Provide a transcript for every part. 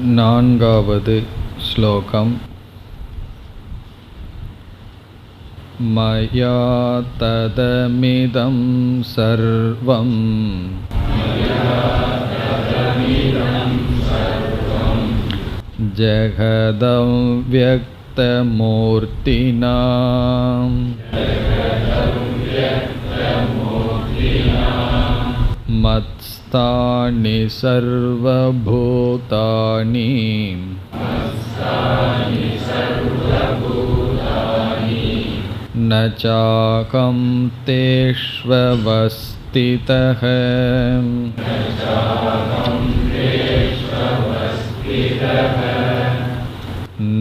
நான்காவது ஸ்லோகம். மயா ததமிதம் சர்வம் ஜகதவ்யக்தமூர்த்தினா மத்ஸ்தானி சர்வபூதானி ந சாகம் தேஷ்வவஸ்திதஹ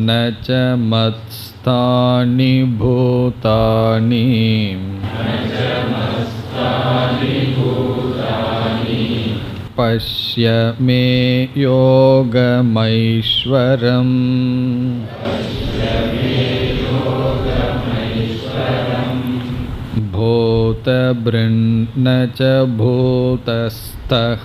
ந ச மத்ஸ்தானி பூதானி பஷ்ய மே யோகமைஸ்வரம் பூதப்ருன்ன ச பூதஸ்தஹ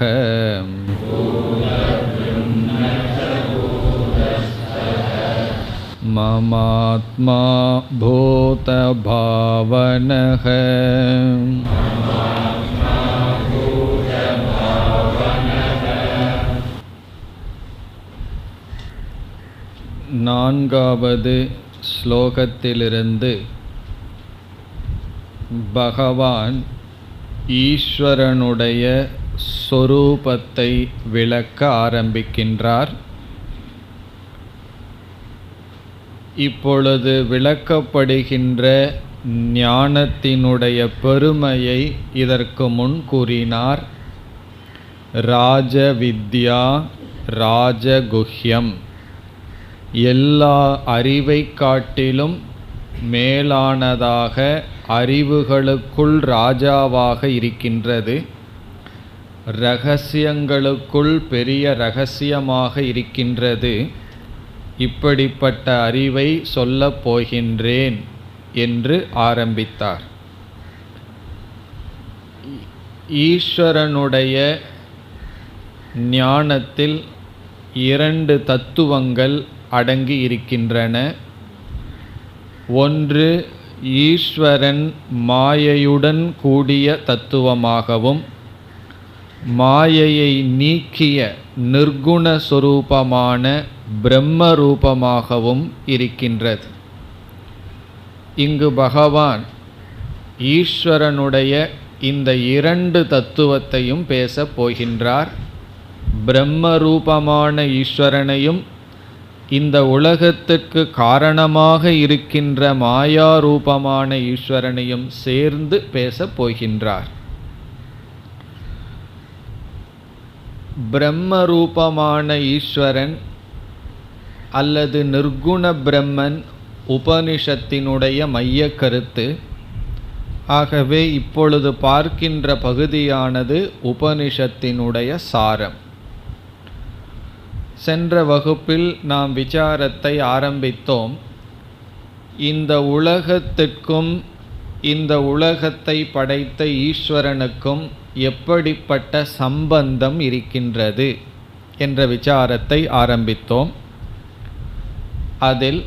மமாத்மா பூதபாவனஹ நான்காவது ஸ்லோகத்திலிருந்து பகவான் ஈஸ்வரனுடைய சொரூபத்தை விளக்க ஆரம்பிக்கின்றார். இப்பொழுது விளக்கப்படுகின்ற ஞானத்தினுடைய பெருமையை இதற்கு முன் கூறினார். ராஜவித்யா ராஜகுஹ்யம், எல்லா அறிவை காட்டிலும் மேலானதாக அறிவுகளுக்குள் ராஜாவாக இருக்கின்றது, இரகசியங்களுக்குள் பெரிய இரகசியமாக இருக்கின்றது. இப்படிப்பட்ட அறிவை சொல்லப் போகின்றேன் என்று ஆரம்பித்தார். ஈஸ்வரனுடைய ஞானத்தில் இரண்டு தத்துவங்கள் அடங்கி இருக்கின்றன. ஒன்று ஈஸ்வரன் மாயையுடன் கூடிய தத்துவமாகவும் மாயையை நீக்கிய நிர்குண சொரூபமான பிரம்ம ரூபமாகவும் இருக்கின்றது. இங்கு பகவான் ஈஸ்வரனுடைய இந்த இரண்டு தத்துவத்தையும் பேசப் போகின்றார். பிரம்ம ரூபமான ஈஸ்வரனையும் இந்த உலகத்துக்கு காரணமாக இருக்கின்ற மாயா ரூபமான ஈஸ்வரனையும் சேர்ந்து பேசப் போகின்றார். பிரம்ம ரூபமான ஈஸ்வரன் அல்லது நிர்குண பிரம்மன் உபனிஷத்தினுடைய மைய கருத்து. ஆகவே இப்பொழுது பார்க்கின்ற பகுதியானது உபனிஷத்தினுடைய சாரம். சென்ற வகுப்பில் நாம் விசாரத்தை ஆரம்பித்தோம். இந்த உலகத்திற்கும் இந்த உலகத்தை படைத்த ஈஸ்வரனுக்கும் எப்படிப்பட்ட சம்பந்தம் இருக்கின்றது என்ற விசாரத்தை ஆரம்பித்தோம். அதில்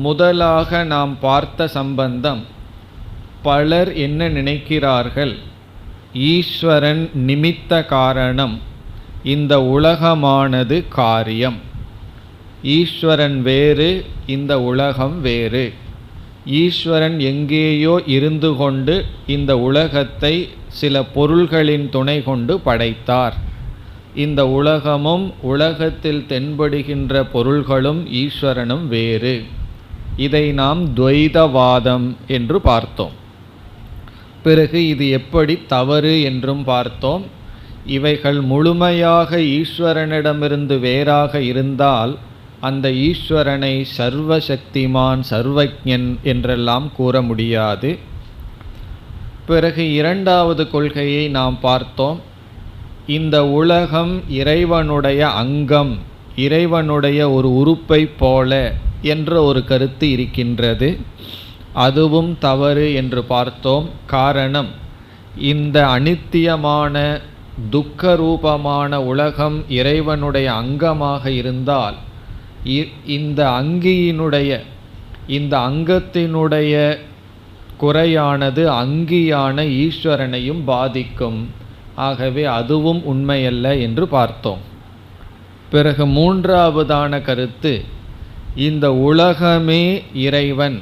முதலாக நாம் பார்த்த சம்பந்தம், பலர் என்ன நினைக்கிறார்கள், ஈஸ்வரன் நிமித்த காரணம், இந்த உலகமானது காரியம். ஈஸ்வரன் வேறு, இந்த உலகம் வேறு. ஈஸ்வரன் எங்கேயோ இருந்து கொண்டு இந்த உலகத்தை சில பொருள்களின் துணை கொண்டு படைத்தார். இந்த உலகமும் உலகத்தில் தென்படுகின்ற பொருள்களும் ஈஸ்வரனும் வேறு. இதை நாம் துவைதவாதம் என்று பார்த்தோம். பிறகு இது எப்படி தவறு என்றும் பார்த்தோம். இவைகள் முழுமையாக ஈஸ்வரனிடமிருந்து வேறாக இருந்தால் அந்த ஈஸ்வரனை சர்வசக்திமான் சர்வஜன் என்றெல்லாம் கூற முடியாது. பிறகு இரண்டாவது கொள்கையை நாம் பார்த்தோம். இந்த உலகம் இறைவனுடைய அங்கம், இறைவனுடைய ஒரு உறுப்பை போல என்ற ஒரு கருத்து இருக்கின்றது. அதுவும் தவறு என்று பார்த்தோம். காரணம், இந்த அனித்தியமான துக்க ரூபமான உலகம் இறைவனுடைய அங்கமாக இருந்தால் இந்த அங்கத்தினுடைய குறையானது அங்கியான ஈஸ்வரனையும் பாதிக்கும். ஆகவே அதுவும் உண்மையல்ல என்று பார்த்தோம். பிறகு மூன்றாவதான கருத்து, இந்த உலகமே இறைவன்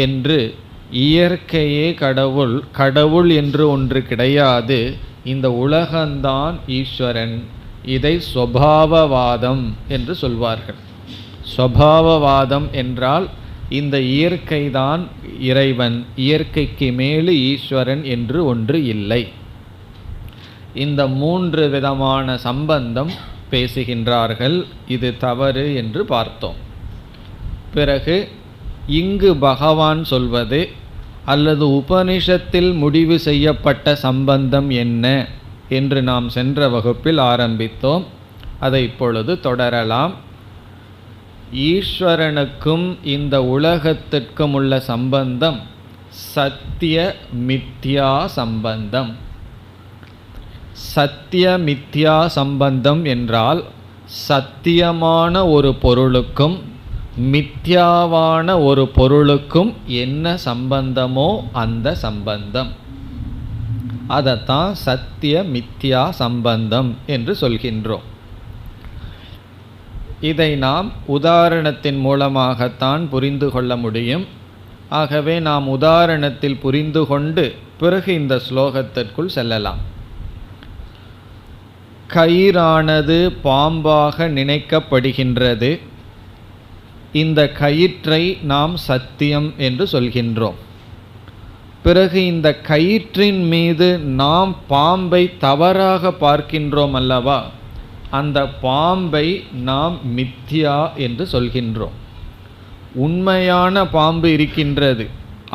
என்று, இயற்கையே கடவுள், கடவுள் என்று ஒன்று கிடையாது, இந்த உலகம்தான் ஈஸ்வரன். இதை ஸ்வபாவவாதம் என்று சொல்வார்கள். ஸ்வபாவவாதம் என்றால் இந்த இயற்கைதான் இறைவன், இயற்கைக்கு மேலே ஈஸ்வரன் என்று ஒன்று இல்லை. இந்த 3 விதமான சம்பந்தம் பேசுகின்றார்கள். இது தவறு என்று பார்த்தோம். பிறகு இங்கு பகவான் சொல்வது அல்லது உபனிஷத்தில் முடிவு செய்யப்பட்ட சம்பந்தம் என்ன என்று நாம் சென்ற வகுப்பில் ஆரம்பித்தோம். அதை இப்பொழுது தொடரலாம். ஈஸ்வரனுக்கும் இந்த உலகத்திற்கும் உள்ள சம்பந்தம் சத்திய மித்யா சம்பந்தம். சத்திய மித்யா சம்பந்தம் என்றால் சத்தியமான ஒரு பொருளுக்கும் மித்யாவான ஒரு பொருளுக்கும் என்ன சம்பந்தமோ அந்த சம்பந்தம், அதைத்தான் சத்திய மித்யா சம்பந்தம் என்று சொல்கின்றோம். இதை நாம் உதாரணத்தின் மூலமாகத்தான் புரிந்து கொள்ள முடியும். ஆகவே நாம் உதாரணத்தில் புரிந்து கொண்டு பிறகு இந்த ஸ்லோகத்திற்குள் செல்லலாம். கயிறானது பாம்பாக நினைக்கப்படுகின்றது. இந்த கயிற்றை நாம் சத்தியம் என்று சொல்கின்றோம். பிறகு இந்த கயிற்றின் மீது நாம் பாம்பை தவறாக பார்க்கின்றோம் அல்லவா, அந்த பாம்பை நாம் மித்யா என்று சொல்கின்றோம். உண்மையான பாம்பு இருக்கின்றது,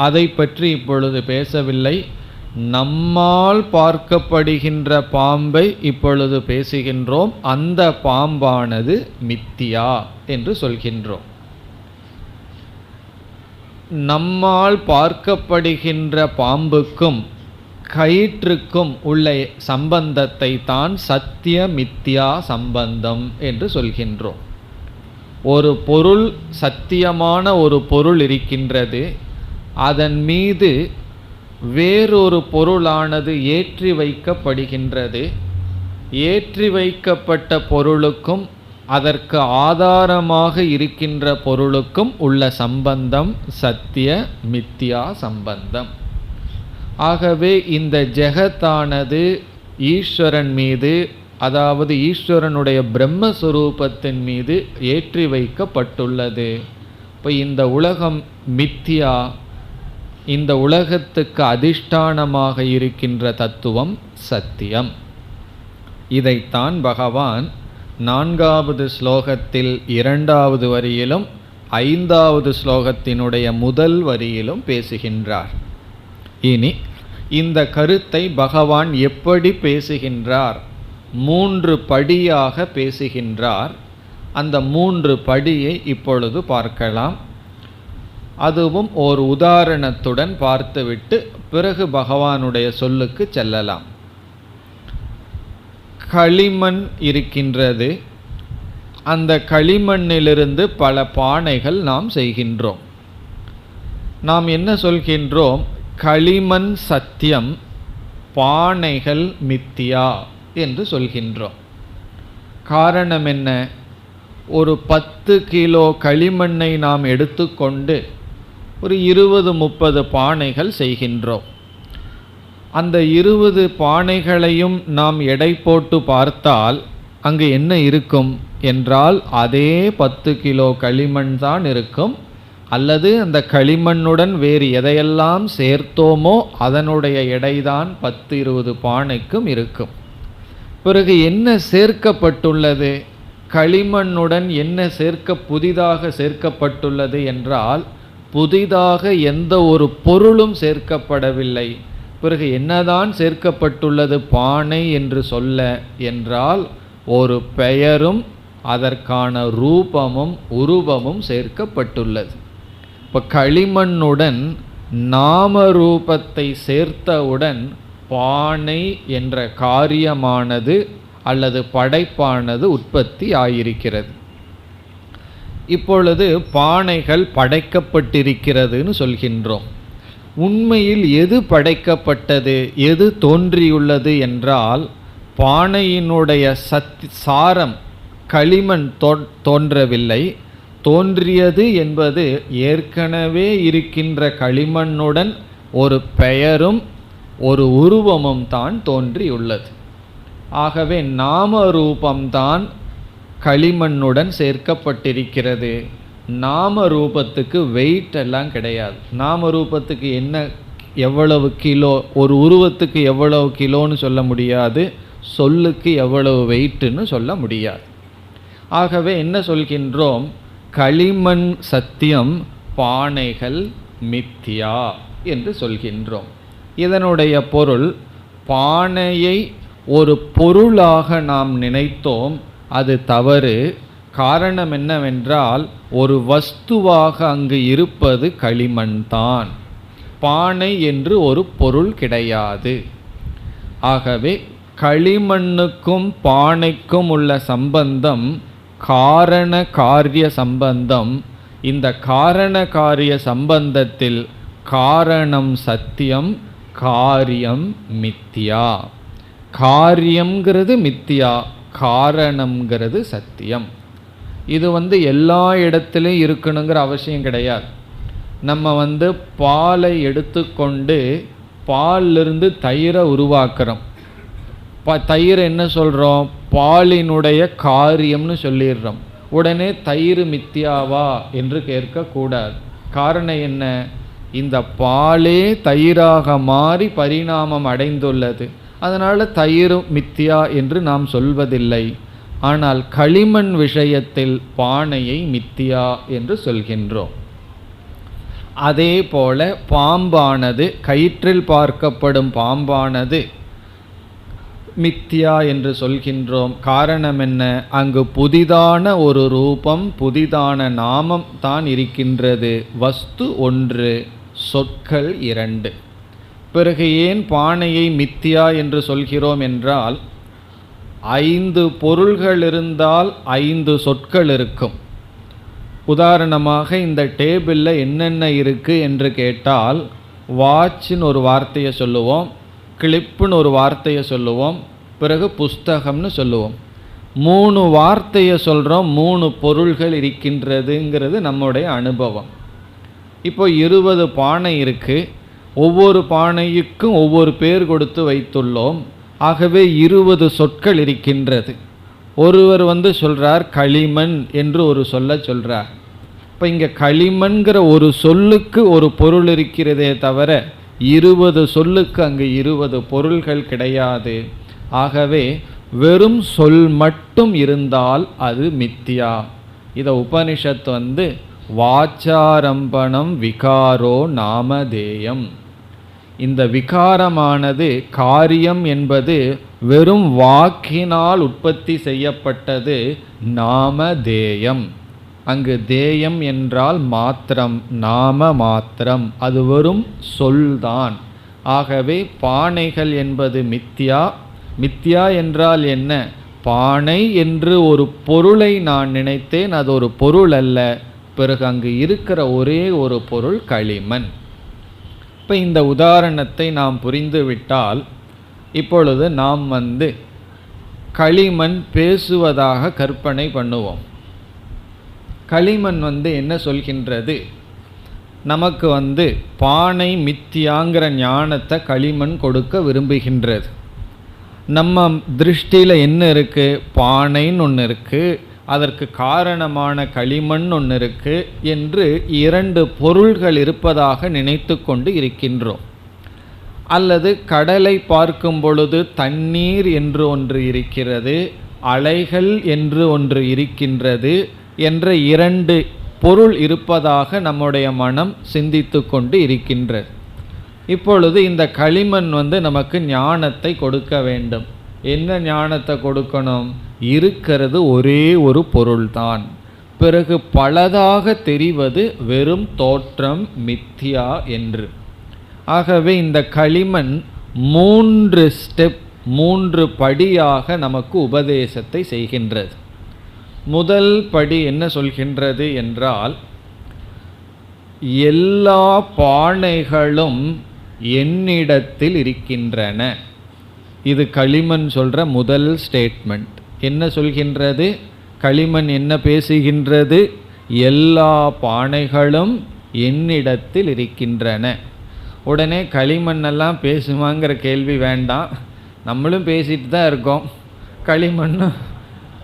அதை பற்றி இப்பொழுது பேசவில்லை. நம்மால் பார்க்கப்படுகின்ற பாம்பை இப்பொழுது பேசுகின்றோம். அந்த பாம்பானது மித்யா என்று சொல்கின்றோம். நம்மால் பார்க்கப்படுகின்ற பாம்புக்கும் கயிற்றுக்கும் உள்ள சம்பந்தத்தை தான் சத்திய மித்யா சம்பந்தம் என்று சொல்கின்றோம். ஒரு பொருள், சத்தியமான ஒரு பொருள் இருக்கின்றது, அதன் மீது வேறொரு பொருளானது ஏற்றி வைக்கப்படுகின்றது. ஏற்றி வைக்கப்பட்ட பொருளுக்கும் அதற்கு ஆதாரமாக இருக்கின்ற பொருளுக்கும் உள்ள சம்பந்தம் சத்திய மித்யா சம்பந்தம். ஆகவே இந்த ஜெகத்தானது ஈஸ்வரன் மீது, அதாவது ஈஸ்வரனுடைய பிரம்மஸ்வரூபத்தின் மீது ஏற்றி வைக்கப்பட்டுள்ளது. இப்போ இந்த உலகம் மித்யா, இந்த உலகத்துக்கு அதிஷ்டானமாக இருக்கின்ற தத்துவம் சத்தியம். இதைத்தான் பகவான் 4வது ஸ்லோகத்தில் 2வது வரியிலும் 5வது ஸ்லோகத்தினுடைய முதல் வரியிலும் பேசுகின்றார். இனி இந்த கருத்தை பகவான் எப்படி பேசுகின்றார்? 3 படியாக பேசுகின்றார். அந்த 3 படியை இப்பொழுது பார்க்கலாம். அதுவும் ஒரு உதாரணத்துடன் பார்த்துவிட்டு பிறகு பகவானுடைய சொல்லுக்கு செல்லலாம். களிமண் இருக்கின்றது. அந்த களிமண்ணிலிருந்து பல பானைகள் நாம் செய்கின்றோம். நாம் என்ன சொல்கின்றோம்? களிமண் சத்தியம், பானைகள் மித்தியா என்று சொல்கின்றோம். காரணம் என்ன? ஒரு 10 கிலோ களிமண்ணை நாம் எடுத்துக்கொண்டு ஒரு 20-30 பானைகள் செய்கின்றோம். அந்த 20 பானைகளையும் நாம் எடை போட்டு பார்த்தால் அங்கு என்ன இருக்கும் என்றால் அதே 10 கிலோ களிமண் தான் இருக்கும். அல்லது அந்த களிமண்ணுடன் வேறு எதையெல்லாம் சேர்த்தோமோ அதனுடைய எடைதான் 10-20 பானைக்கும் இருக்கும். பிறகு என்ன சேர்க்கப்பட்டுள்ளது? களிமண்ணுடன் என்ன புதிதாக சேர்க்கப்பட்டுள்ளது என்றால் புதிதாக எந்த ஒரு பொருளும் சேர்க்கப்படவில்லை. பிறகு என்னதான் சேர்க்கப்பட்டுள்ளது பானை என்று சொல்ல என்றால் ஒரு பெயரும் அதற்கான ரூபமும் உருவமும் சேர்க்கப்பட்டுள்ளது. இப்போ களிமண்ணுடன் நாம ரூபத்தை சேர்த்தவுடன் பானை என்ற காரியமானது அல்லது படைப்பானது உற்பத்தி ஆயிருக்கிறது. இப்பொழுது பானைகள் படைக்கப்பட்டிருக்கிறதுன்னு சொல்கின்றோம். உண்மையில் எது படைக்கப்பட்டது, எது தோன்றியுள்ளது என்றால், பானையினுடைய சாரம் களிமண் தோன்றவில்லை. தோன்றியது என்பது ஏற்கனவே இருக்கின்ற களிமண்ணுடன் ஒரு பெயரும் ஒரு உருவமும் தான் தோன்றியுள்ளது. ஆகவே நாம ரூபம்தான் களிமண்ணுடன் சேர்க்கப்பட்டிருக்கிறது. நாம ரூபத்துக்கு வெயிட் எல்லாம் கிடையாது. நாம ரூபத்துக்கு என்ன எவ்வளவு கிலோ, ஒரு உருவத்துக்கு எவ்வளவு கிலோன்னு சொல்ல முடியாது, சொல்லுக்கு எவ்வளவு வெயிட்டுன்னு சொல்ல முடியாது. ஆகவே என்ன சொல்கின்றோம், களிமண் சத்தியம், பானைகள் மித்தியா என்று சொல்கின்றோம். இதனுடைய பொருள், பானையை ஒரு பொருளாக நாம் நினைத்தோம், அது தவறு. காரணம் என்னவென்றால், ஒரு வஸ்துவாக அங்கு இருப்பது களிமண் தான். பானை என்று ஒரு பொருள் கிடையாது. ஆகவே களிமண்ணுக்கும் பானைக்கும் உள்ள சம்பந்தம் காரண காரிய சம்பந்தம். இந்த காரண காரிய சம்பந்தத்தில் காரணம் சத்தியம், காரியம் மித்தியா. காரியம்ங்கிறது மித்தியா, காரணம்ங்கிறது சத்தியம். இது எல்லா இடத்துலையும் இருக்கணுங்கிற அவசியம் கிடையாது. நம்ம பாலை எடுத்துக்கொண்டு பாலிலிருந்து தயிரை உருவாக்குறோம். தயிர் என்ன சொல்கிறோம், பாலினுடைய காரியம்னு சொல்லிடுறோம். உடனே தயிர் மித்தியாவா என்று கேட்கக்கூடாது. காரணம் என்ன, இந்த பாலே தயிராக மாறி பரிணாமம் அடைந்துள்ளது. அதனால் தயிர் மித்தியா என்று நாம் சொல்வதில்லை. ஆனால் களிமண் விஷயத்தில் பானையை மித்தியா என்று சொல்கின்றோம். அதே போல பாம்பானது, கயிற்றில் பார்க்கப்படும் பாம்பானது மித்தியா என்று சொல்கின்றோம். காரணம் என்ன, அங்கு புதிதான ஒரு ரூபம், புதிதான நாமம் தான் இருக்கின்றது. வஸ்து ஒன்று, சொற்கள் இரண்டு. பிறகு ஏன் பானையை மித்தியா என்று சொல்கிறோம் என்றால், 5 பொருள்கள் இருந்தால் 5 சொற்கள் இருக்கும். உதாரணமாக இந்த டேபிளில் என்னென்ன இருக்குது என்று கேட்டால், வாட்ச்னு ஒரு வார்த்தையை சொல்லுவோம், கிளிப்புன்னு ஒரு வார்த்தையை சொல்லுவோம், பிறகு புஸ்தகம்னு சொல்லுவோம். 3 வார்த்தையை சொல்கிறோம், 3 பொருள்கள் இருக்கின்றதுங்கிறது நம்முடைய அனுபவம். இப்போ 20 பானை இருக்குது, ஒவ்வொரு பானைக்கும் ஒவ்வொரு பேர் கொடுத்து வைத்துள்ளோம். ஆகவே 20 சொற்கள் இருக்கின்றது. ஒருவர் சொல்கிறார் களிமண் என்று ஒரு சொல்ல சொல்கிறார். இப்போ இங்கே களிமண்கிற ஒரு சொல்லுக்கு ஒரு பொருள் இருக்கிறதே தவிர 20 சொல்லுக்கு அங்கு 20 பொருள்கள் கிடையாது. ஆகவே வெறும் சொல் மட்டும் இருந்தால் அது மித்தியா. இதை உபனிஷத் வாச்சாரம்பணம் விகாரோ நாமதேயம். இந்த விகாரமானது, காரியம் என்பது வெறும் வாக்கினால் உற்பத்தி செய்யப்பட்டது, நாமதேயம். அங்கு தேயம் என்றால் மாத்திரம், நாம மாத்திரம், அது வெறும் சொல்தான். ஆகவே பானைகள் என்பது மித்தியா. மித்தியா என்றால் என்ன, பானை என்று ஒரு பொருளை நான் நினைத்தேன், அது ஒரு பொருள் அல்ல. பிறகு அங்கு இருக்கிற ஒரே ஒரு பொருள் களிமண். இப்போ இந்த உதாரணத்தை நாம் புரிந்துவிட்டால், இப்பொழுது நாம் களிமண் பேசுவதாக கற்பனை பண்ணுவோம். களிமண் என்ன சொல்கின்றது, நமக்கு பானை மித்தியாங்கிற ஞானத்தை களிமண் கொடுக்க விரும்புகின்றது. நம்ம திருஷ்டியில் என்ன இருக்குது, பானைன்னு ஒன்று இருக்குது, அதற்கு காரணமான களிமண் ஒன்று இருக்குது என்று 2 பொருள்கள் இருப்பதாக நினைத்து கொண்டு இருக்கின்றோம். அல்லது கடலை பார்க்கும் பொழுது தண்ணீர் என்று ஒன்று இருக்கிறது, அலைகள் என்று ஒன்று இருக்கின்றது என்ற 2 பொருள் இருப்பதாக நம்முடைய மனம் சிந்தித்து கொண்டு இருக்கின்றது. இப்பொழுது இந்த களிமண் நமக்கு ஞானத்தை கொடுக்க வேண்டும். என்ன ஞானத்தை கொடுக்கணும், இருக்கிறது ஒரே ஒரு பொருள்தான், பிறகு பலதாக தெரிவது வெறும் தோற்றம் மித்தியா என்று. ஆகவே இந்த களிமண் 3 ஸ்டெப், 3 படியாக நமக்கு உபதேசத்தை செய்கின்றது. முதல் படி என்ன சொல்கின்றது என்றால், எல்லா பானைகளும் என்னிடத்தில் இருக்கின்றன. இது களிமண் சொல்ற முதல் ஸ்டேட்மெண்ட். என்ன சொல்கின்றது? களிமண் என்ன பேசுகின்றது? எல்லா பானைகளும் என்னிடத்தில் இருக்கின்றன. உடனே களிமண்ணெல்லாம் பேசுமாங்கிற கேள்வி வேண்டாம். நம்மளும் பேசிட்டு தான் இருக்கோம். களிமண்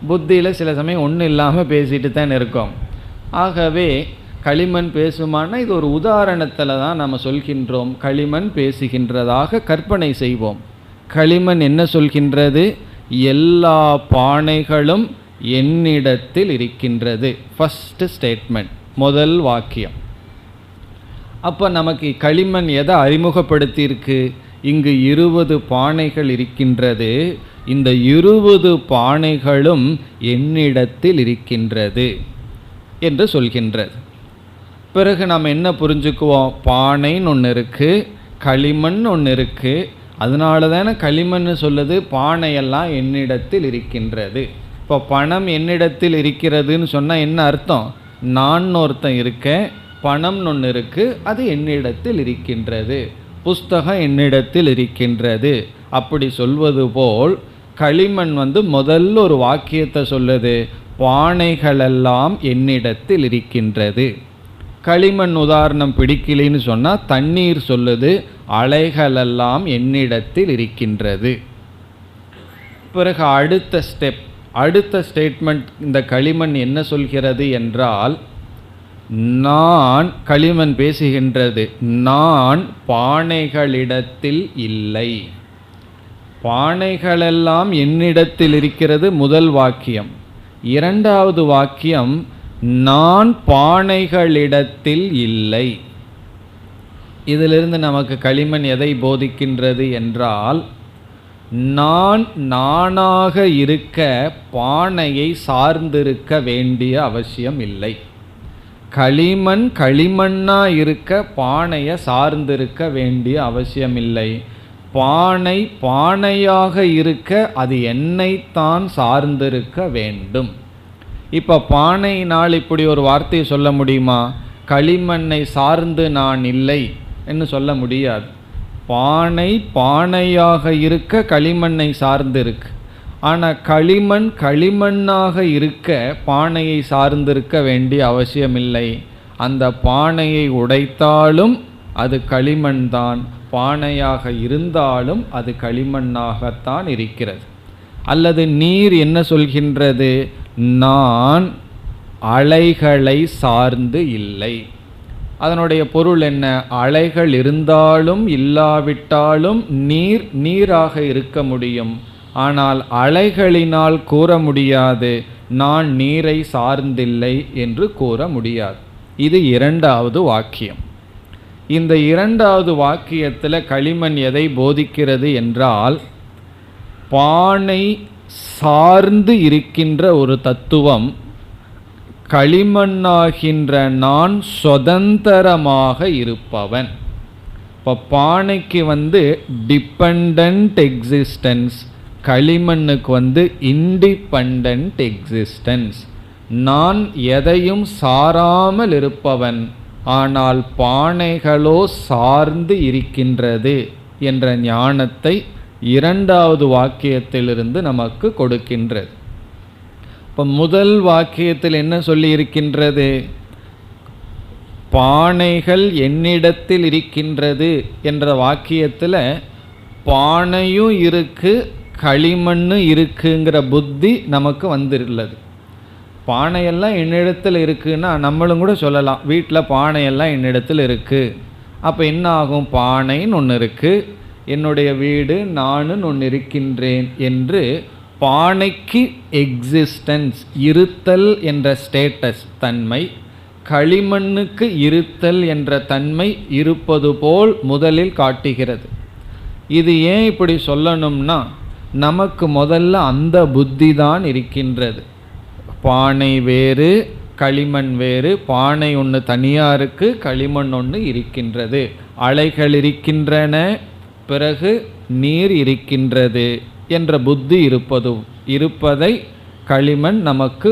புத்தியில் சில சமயம் ஒன்றும் இல்லாமல் பேசிட்டு தான் இருக்கோம். ஆகவே களிமண் பேசுமானா இது ஒரு உதாரணத்தில் தான் நம்ம சொல்கின்றோம். களிமண் பேசுகின்றதாக கற்பனை செய்வோம். களிமண் என்ன சொல்கின்றது? எல்லா பானைகளும் என்னிடத்தில் இருக்கின்றது. ஃபர்ஸ்ட் ஸ்டேட்மெண்ட், முதல் வாக்கியம். அப்போ நமக்கு களிமண் எதை அறிமுகப்படுத்தியிருக்கு? இங்கு 20 பானைகள் இருக்கின்றது. இந்த 20 பானைகளும் என்னிடத்தில் இருக்கின்றது என்று சொல்கின்றது. பிறகு நாம் என்ன புரிஞ்சுக்குவோம்? பானைன்னு ஒன்று இருக்குது, களிமண் ஒன்று இருக்குது. அதனால தானே களிமண் சொல்லுது பானையெல்லாம் என்னிடத்தில் இருக்கின்றது. இப்போ பணம் என்னிடத்தில் இருக்கிறதுன்னு சொன்னால் என்ன அர்த்தம்? நான் ஒருத்தன் இருக்கேன், பணம்னு ஒன்று இருக்குது, அது என்னிடத்தில் இருக்கின்றது. புஸ்தகம் என்னிடத்தில் இருக்கின்றது. அப்படி சொல்வது போல் களிமண் முதல்ல ஒரு வாக்கியத்தை சொல்லுது, பானைகளெல்லாம் என்னிடத்தில் இருக்கின்றது. களிமண் உதாரணம் பிடிக்கலின்னு சொன்னால் தண்ணீர் சொல்லுது, அலைகளெல்லாம் என்னிடத்தில் இருக்கின்றது. பிறகு அடுத்த ஸ்டெப், அடுத்த ஸ்டேட்மெண்ட் இந்த களிமண் என்ன சொல்கிறது என்றால், நான், களிமண் பேசுகின்றது, நான் பானைகளிடத்தில் இல்லை. பானைகளெல்லாம் என்னிடத்தில் இருக்கிறது முதல் வாக்கியம். இரண்டாவது வாக்கியம், நான் பானைகளிடத்தில் இல்லை. இதிலிருந்து நமக்கு களிமண் எதை போதிக்கின்றது என்றால், நான் நானாக இருக்க பானையை சார்ந்திருக்க வேண்டிய அவசியம் இல்லை. களிமண் களிமண்ணா இருக்க பானையை சார்ந்திருக்க வேண்டிய அவசியம் இல்லை. பானை பானையாக இருக்க அது என்னைத்தான் சார்ந்திருக்க வேண்டும். இப்போ பானையினால் இப்படி ஒரு வார்த்தையை சொல்ல முடியுமா? களிமண்ணை சார்ந்து நான் இல்லை என்று சொல்ல முடியாது. பானை பானையாக இருக்க களிமண்ணை சார்ந்து இருக்கு. ஆனால் களிமண் களிமண்ணாக இருக்க பானையை சார்ந்திருக்க வேண்டிய அவசியமில்லை. அந்த பானையை உடைத்தாலும் அது களிமண் தான், பானையாக இருந்தாலும் அது களிமண்ணாகத்தான் இருக்கிறது. அல்லது நீர் என்ன சொல்கின்றது? நான் அலைகளை சார்ந்து இல்லை. அதனுடைய பொருள் என்ன? அலைகள் இருந்தாலும் இல்லாவிட்டாலும் நீர் நீராக இருக்க முடியும். ஆனால் அலைகளினால் கூற முடியாது நான் நீரை சார்ந்தில்லை என்று கூற முடியாது. இது இரண்டாவது வாக்கியம். இந்த இரண்டாவது வாக்கியத்தில் களிமண் எதை போதிக்கிறது என்றால், பானை சார்ந்து இருக்கின்ற ஒரு தத்துவம், களிமண்ணாகின்ற நான் சுதந்திரமாக இருப்பவன். இப்போ பானைக்கு டிபெண்டன்ட் எக்ஸிஸ்டன்ஸ், களிமண்ணுக்கு இண்டிபெண்டன்ட் எக்ஸிஸ்டன்ஸ். நான் எதையும் சாராமல் இருப்பவன், ஆனால் பானைகளோ சார்ந்து இருக்கின்றது என்ற ஞானத்தை இரண்டாவது வாக்கியத்திலிருந்து நமக்கு கொடுக்கின்றது. இப்போ முதல் வாக்கியத்தில் என்ன சொல்லி இருக்கின்றது? பானைகள் என்னிடத்தில் இருக்கின்றது என்ற வாக்கியத்தில் பானையும் இருக்கு களிமண்ணும் இருக்குங்கிற புத்தி நமக்கு வந்துள்ளது. பானையெல்லாம் என்னிடத்தில் இருக்குன்னா நம்மளும் கூட சொல்லலாம், வீட்டில் பானையெல்லாம் என்னிடத்தில் இருக்குது. அப்போ என்ன ஆகும்? பானைன்னு ஒன்று இருக்குது, என்னுடைய வீடு, நானுன்னு ஒன்று இருக்கின்றேன் என்று பானைக்கு எக்ஸிஸ்டன்ஸ், இருத்தல் என்ற ஸ்டேட்டஸ் தன்மை, களிமண்ணுக்கு இருத்தல் என்ற தன்மை இருப்பது போல் முதலில் காட்டுகிறது. இது ஏன் இப்படி சொல்லணும்னா, நமக்கு முதல்ல அந்த புத்தி தான் இருக்கின்றது. பானை வேறு களிமண் வேறு, பானை ஒன்று தனியாக இருக்குது, களிமண் ஒன்று இருக்கின்றது. அலைகள் இருக்கின்றன, பிறகு நீர் இருக்கின்றது என்ற புத்தி இருப்பதை களிமண் நமக்கு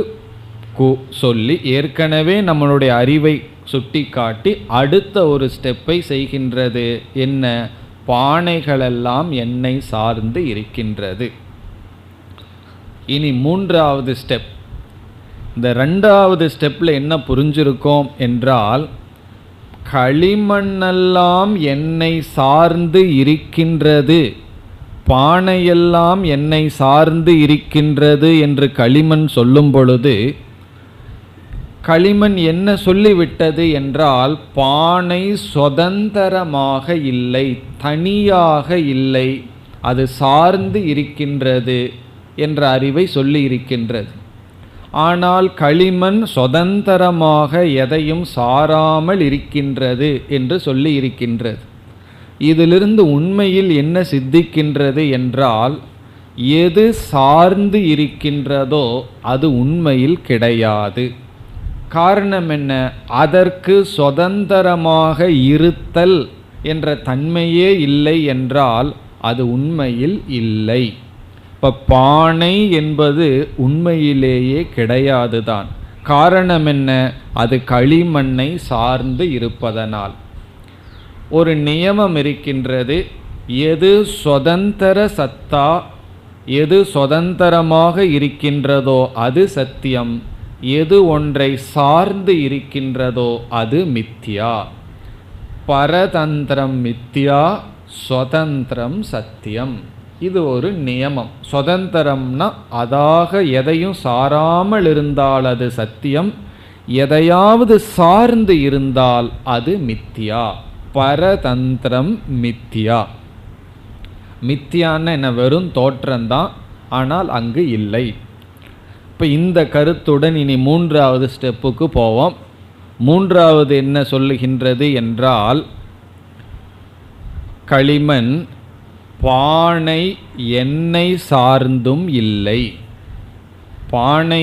சொல்லி ஏற்கனவே நம்மளுடைய அறிவை சுட்டி காட்டி அடுத்த ஒரு ஸ்டெப்பை செய்கின்றது. என்ன? பானைகளெல்லாம் என்னை சார்ந்து இருக்கின்றது. இனி மூன்றாவது ஸ்டெப். இந்த ரெண்டாவது ஸ்டெப்பில் என்ன புரிஞ்சிருக்கோம் என்றால், களிமண்ணெல்லாம் என்னை சார்ந்து இருக்கின்றது, பானையெல்லாம் என்னை சார்ந்து இருக்கின்றது என்று களிமண் சொல்லும் பொழுது, களிமண் என்ன சொல்லிவிட்டது என்றால், பானை சுதந்திரமாக இல்லை, தனியாக இல்லை, அது சார்ந்து இருக்கின்றது என்ற அறிவை சொல்லி இருக்கின்றது. ஆனால் களிமண் சுதந்திரமாக எதையும் சாராமல் இருக்கின்றது என்று சொல்லி இருக்கின்றது. இதிலிருந்து உண்மையில் என்ன சித்திக்கின்றது என்றால், எது சார்ந்து இருக்கின்றதோ அது உண்மையில் கிடையாது. காரணம் என்ன? அதற்கு சுதந்திரமாக இருத்தல் என்ற தன்மையே இல்லை என்றால் அது உண்மையில் இல்லை. இப்போ பானை என்பது உண்மையிலேயே கிடையாதுதான். காரணம் என்ன? அது களிமண்ணை சார்ந்து இருப்பதனால். ஒரு நியமம் இருக்கின்றது. எது சுதந்திர சத்தா, எது சுதந்திரமாக இருக்கின்றதோ அது சத்தியம், எது ஒன்றை சார்ந்து இருக்கின்றதோ அது மித்யா. பரதந்திரம் மித்யா, சுதந்திரம் சத்தியம். இது ஒரு நியமம். சுதந்திரம்னா அதாக எதையும் சாராமல் இருந்தால் அது சத்தியம், எதையாவது சார்ந்து இருந்தால் அது மித்யா. பரதந்திரம் மித்யா. மித்யான்னு என்ன? வெறும் தோற்றம்தான், ஆனால் அங்கு இல்லை. இப்போ இந்த கருத்துடன் இனி மூன்றாவது ஸ்டெப்புக்கு போவோம். மூன்றாவது என்ன சொல்லுகின்றது என்றால், களிமண் பானை என்னை சார்ந்தும் இல்லை. பானை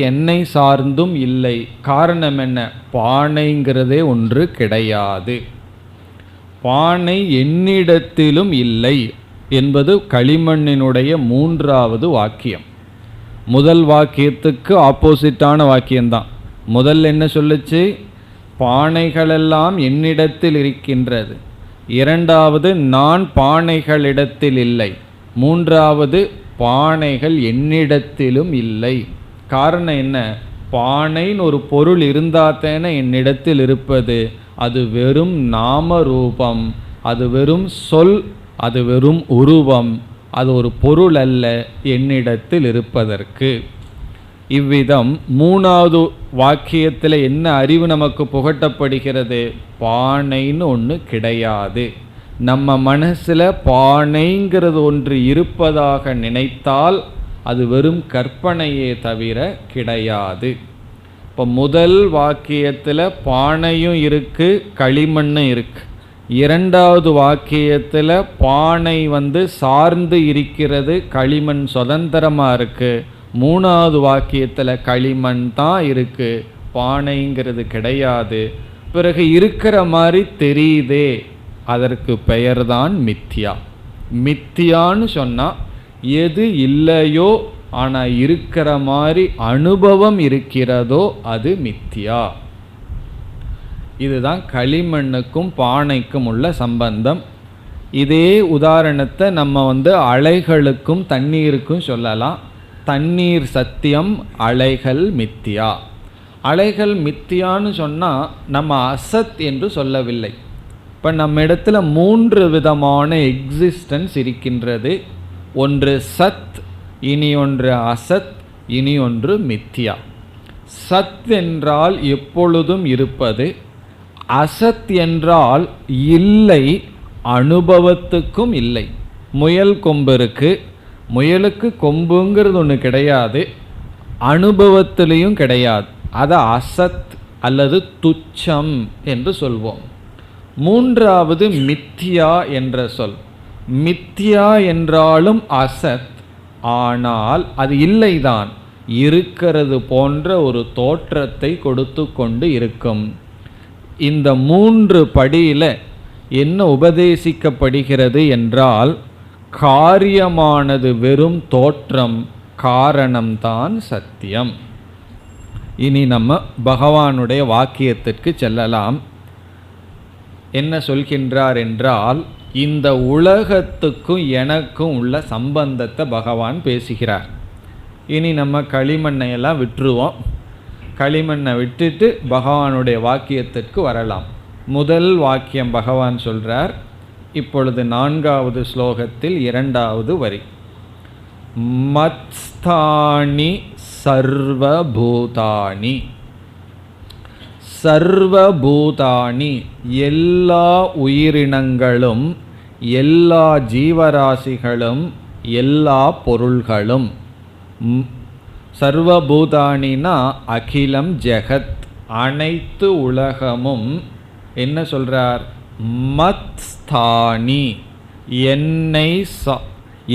என்னை சார்ந்தும் இல்லை. காரணம் என்ன? பானைங்கிறதே ஒன்று கிடையாது. பானை என்னிடத்திலும் இல்லை என்பது களிமண்ணினுடைய மூன்றாவது வாக்கியம். முதல் வாக்கியத்துக்கு ஆப்போசிட்டான வாக்கியம்தான். முதல் என்ன சொல்லுச்சு? பானைகளெல்லாம் என்னிடத்தில் இருக்கின்றது. இரண்டாவது, நான் பானைகளிடத்தில் இல்லை. மூன்றாவது, பானைகள் என்னிடத்திலும் இல்லை. காரணம் என்ன? பானைன்னு ஒரு பொருள் இருந்தாத்தேன என்னிடத்தில் இருப்பது. அது வெறும் நாம ரூபம், அது வெறும் சொல், அது வெறும் உருவம், அது ஒரு பொருள் அல்ல என்னிடத்தில் இருப்பதற்கு. இவ்விதம் மூணாவது வாக்கியத்தில் என்ன அறிவு நமக்கு புகட்டப்படுகிறது? பானைன்னு ஒன்று கிடையாது. நம்ம மனசில் பானைங்கிறது ஒன்று இருப்பதாக நினைத்தால் அது வெறும் கற்பனையே தவிர கிடையாது. இப்போ முதல் வாக்கியத்தில் பானையும் இருக்கு, களிமண்ணும் இருக்கு. இரண்டாவது வாக்கியத்தில் பானை சார்ந்து இருக்கிறது, களிமண் சுதந்திரமாக இருக்கு. மூணாவது வாக்கியத்தில் களிமண் தான் இருக்கு, பானைங்கிறது கிடையாது. பிறகு இருக்கிற மாதிரி தெரியுதே, அதற்கு பெயர்தான் மித்யா. மித்யான்னு சொன்னால் எது இல்லையோ ஆனால் இருக்கிற மாதிரி அனுபவம் இருக்கிறதோ அது மித்யா. இதுதான் களிமண்ணுக்கும் பானைக்கும் உள்ள சம்பந்தம். இதே உதாரணத்தை நம்ம அலைகளுக்கும் தண்ணீருக்கும் சொல்லலாம். தண்ணீர் சத்தியம், அலைகள் மித்யா. அலைகள் மித்தியான்னு சொன்னால் நம்ம அசத் என்று சொல்லவில்லை. இப்போ நம்ம இடத்துல 3 விதமான எக்ஸிஸ்டன்ஸ் இருக்கின்றது. ஒன்று சத், இனி ஒன்று அசத், இனி ஒன்று மித்யா. சத் என்றால் எப்பொழுதும் இருப்பது, அசத் என்றால் இல்லை, அனுபவத்துக்கும் இல்லை. முயல் கொம்பு இருக்கு, முயலுக்கு கொம்புங்கிறது ஒன்று கிடையாது, அனுபவத்திலையும் கிடையாது. அதை அசத் அல்லது துச்சம் என்று சொல்வோம். மூன்றாவது மித்யா என்ற சொல். மித்யா என்றாலும் அசத், ஆனால் அது இல்லைதான், இருக்கிறது போன்ற ஒரு தோற்றத்தை கொடுத்து கொண்டு இருக்கும். இந்த 3 படியில் என்ன உபதேசிக்கப்படுகிறது என்றால், காரியமானது வெறும் தோற்றம், காரணம்தான் சத்தியம். இனி நம்ம பகவானுடைய வாக்கியத்திற்கு செல்லலாம். என்ன சொல்கின்றார் என்றால், இந்த உலகத்துக்கும் எனக்கும் உள்ள சம்பந்தத்தை பகவான் பேசுகிறார். இனி நம்ம களிமண்ணையெல்லாம் விட்டுருவோம். களிமண்ணை விட்டுட்டு பகவானுடைய வாக்கியத்திற்கு வரலாம். முதல் வாக்கியம் பகவான் சொல்றார். இப்பொழுது 4வது ஸ்லோகத்தில் 2வது வரி, மத்ஸ்தானி சர்வபூதானி. சர்வபூதானி எல்லா உயிரினங்களும், எல்லா ஜீவராசிகளும், எல்லா பொருள்களும். சர்வபூதானினா அகிலம் ஜெகத், அனைத்து உலகமும். என்ன சொல்றார்? மத்ஸ்தானி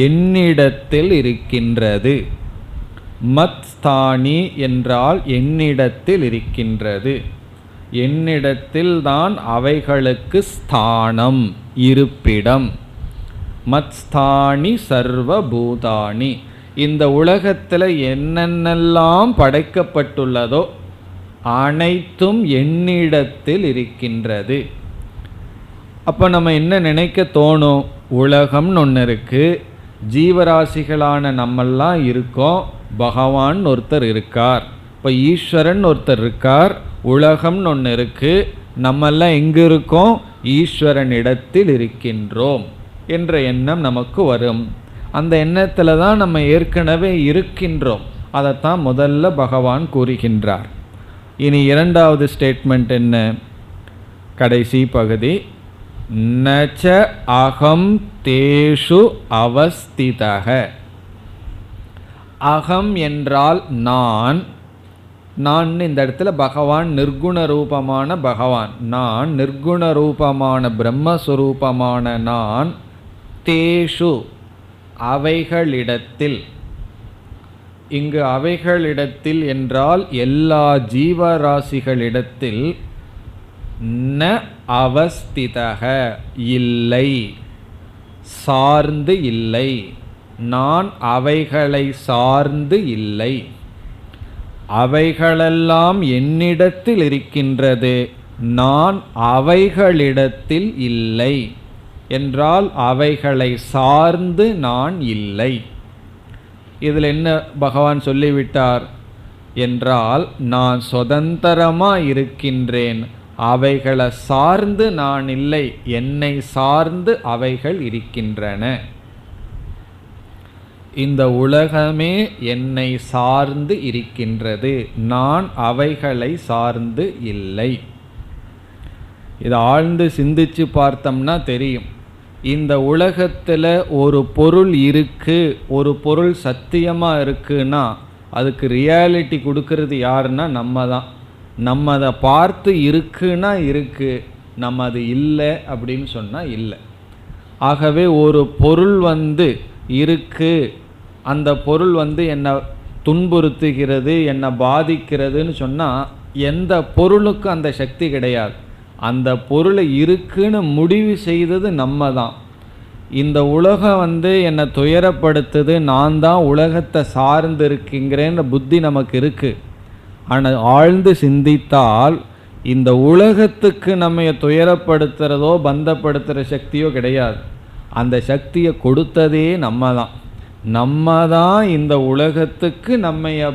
என்னிடத்தில் இருக்கின்றது. மத்ஸ்தானி என்றால் என்னிடத்தில் இருக்கின்றது. என்னிடத்தில் தான் அவைகளுக்கு ஸ்தானம், இருப்பிடம். மத்ஸ்தானி சர்வபூதானி. இந்த உலகத்தில் என்னென்னலாம் படைக்கப்பட்டுள்ளதோ அனைத்தும் என்னிடத்தில் இருக்கின்றது. அப்போ நம்ம என்ன நினைக்க தோணும்? உலகம்னு ஒன்று இருக்குது, ஜீவராசிகளான நம்மெல்லாம் இருக்கோம், பகவான் ஒருத்தர் இருக்கார், இப்போ ஈஸ்வரன் ஒருத்தர் இருக்கார், உலகம்னு ஒன்று இருக்குது, நம்மெல்லாம் எங்கே இருக்கோம்? ஈஸ்வரன் இடத்தில் இருக்கின்றோம் என்ற எண்ணம் நமக்கு வரும். அந்த எண்ணத்தில் தான் நம்ம ஏற்கனவே இருக்கின்றோம். அதைத்தான் முதல்ல பகவான் கூறுகின்றார். இனி 2வது ஸ்டேட்மெண்ட் என்ன? கடைசி பகுதி, நச்ச அகம் தேஷு அவஸ்திதக. அகம் என்றால் நான். நான் இந்த இடத்துல பகவான் நிர்குண ரூபமான பகவான். நான் நிர்குண ரூபமான பிரம்மஸ்வரூபமான நான். தேஷு அவைகளிடத்தில். இங்கு அவைகளிடத்தில் என்றால் எல்லா ஜீவராசிகளிடத்தில். ந அவஸ்திதக இல்லை, சார்ந்து இல்லை. நான் அவைகளை சார்ந்து இல்லை. அவைகளெல்லாம் என்னிடத்தில் இருக்கின்றது, நான் அவைகளிடத்தில் இல்லை என்றால் அவைகளை சார்ந்து நான் இல்லை. இதில் என்ன பகவான் சொல்லிவிட்டார் என்றால், நான் சுதந்திரமாக இருக்கின்றேன், அவைகளை சார்ந்து நான் இல்லை, என்னை சார்ந்து அவைகள் இருக்கின்றன. இந்த உலகமே என்னை சார்ந்து இருக்கின்றது, நான் அவைகளை சார்ந்து இல்லை. இதை ஆழ்ந்து சிந்திச்சு பார்த்தோம்னா தெரியும். இந்த உலகத்தில் ஒரு பொருள் இருக்குது, ஒரு பொருள் சத்தியமாக இருக்குன்னா அதுக்கு ரியாலிட்டி கொடுக்கறது யாருன்னா நம்ம தான். நம்ம அதை பார்த்து இருக்குன்னா இருக்குது, நம்ம அது இல்லை அப்படின்னு சொன்னால் இல்லை. ஆகவே ஒரு பொருள் இருக்குது, அந்த பொருள் என்னை துன்புறுத்துகிறது, என்னை பாதிக்கிறதுன்னு சொன்னால் எந்த பொருளுக்கும் அந்த சக்தி கிடையாது. அந்த பொருளை இருக்குன்னு முடிவு செய்தது நம்ம தான். இந்த உலகம் என்னை துயரப்படுத்துது, நான் தான் உலகத்தை சார்ந்து இருக்குங்கிறேன்ற புத்தி நமக்கு இருக்குது. ஆனால் ஆழ்ந்து சிந்தித்தால் இந்த உலகத்துக்கு நம்ம துயரப்படுத்துகிறதோ பந்தப்படுத்துகிற சக்தியோ கிடையாது. அந்த சக்தியை கொடுத்ததே நம்ம தான். நம்ம தான் இந்த உலகத்துக்கு நம்மைய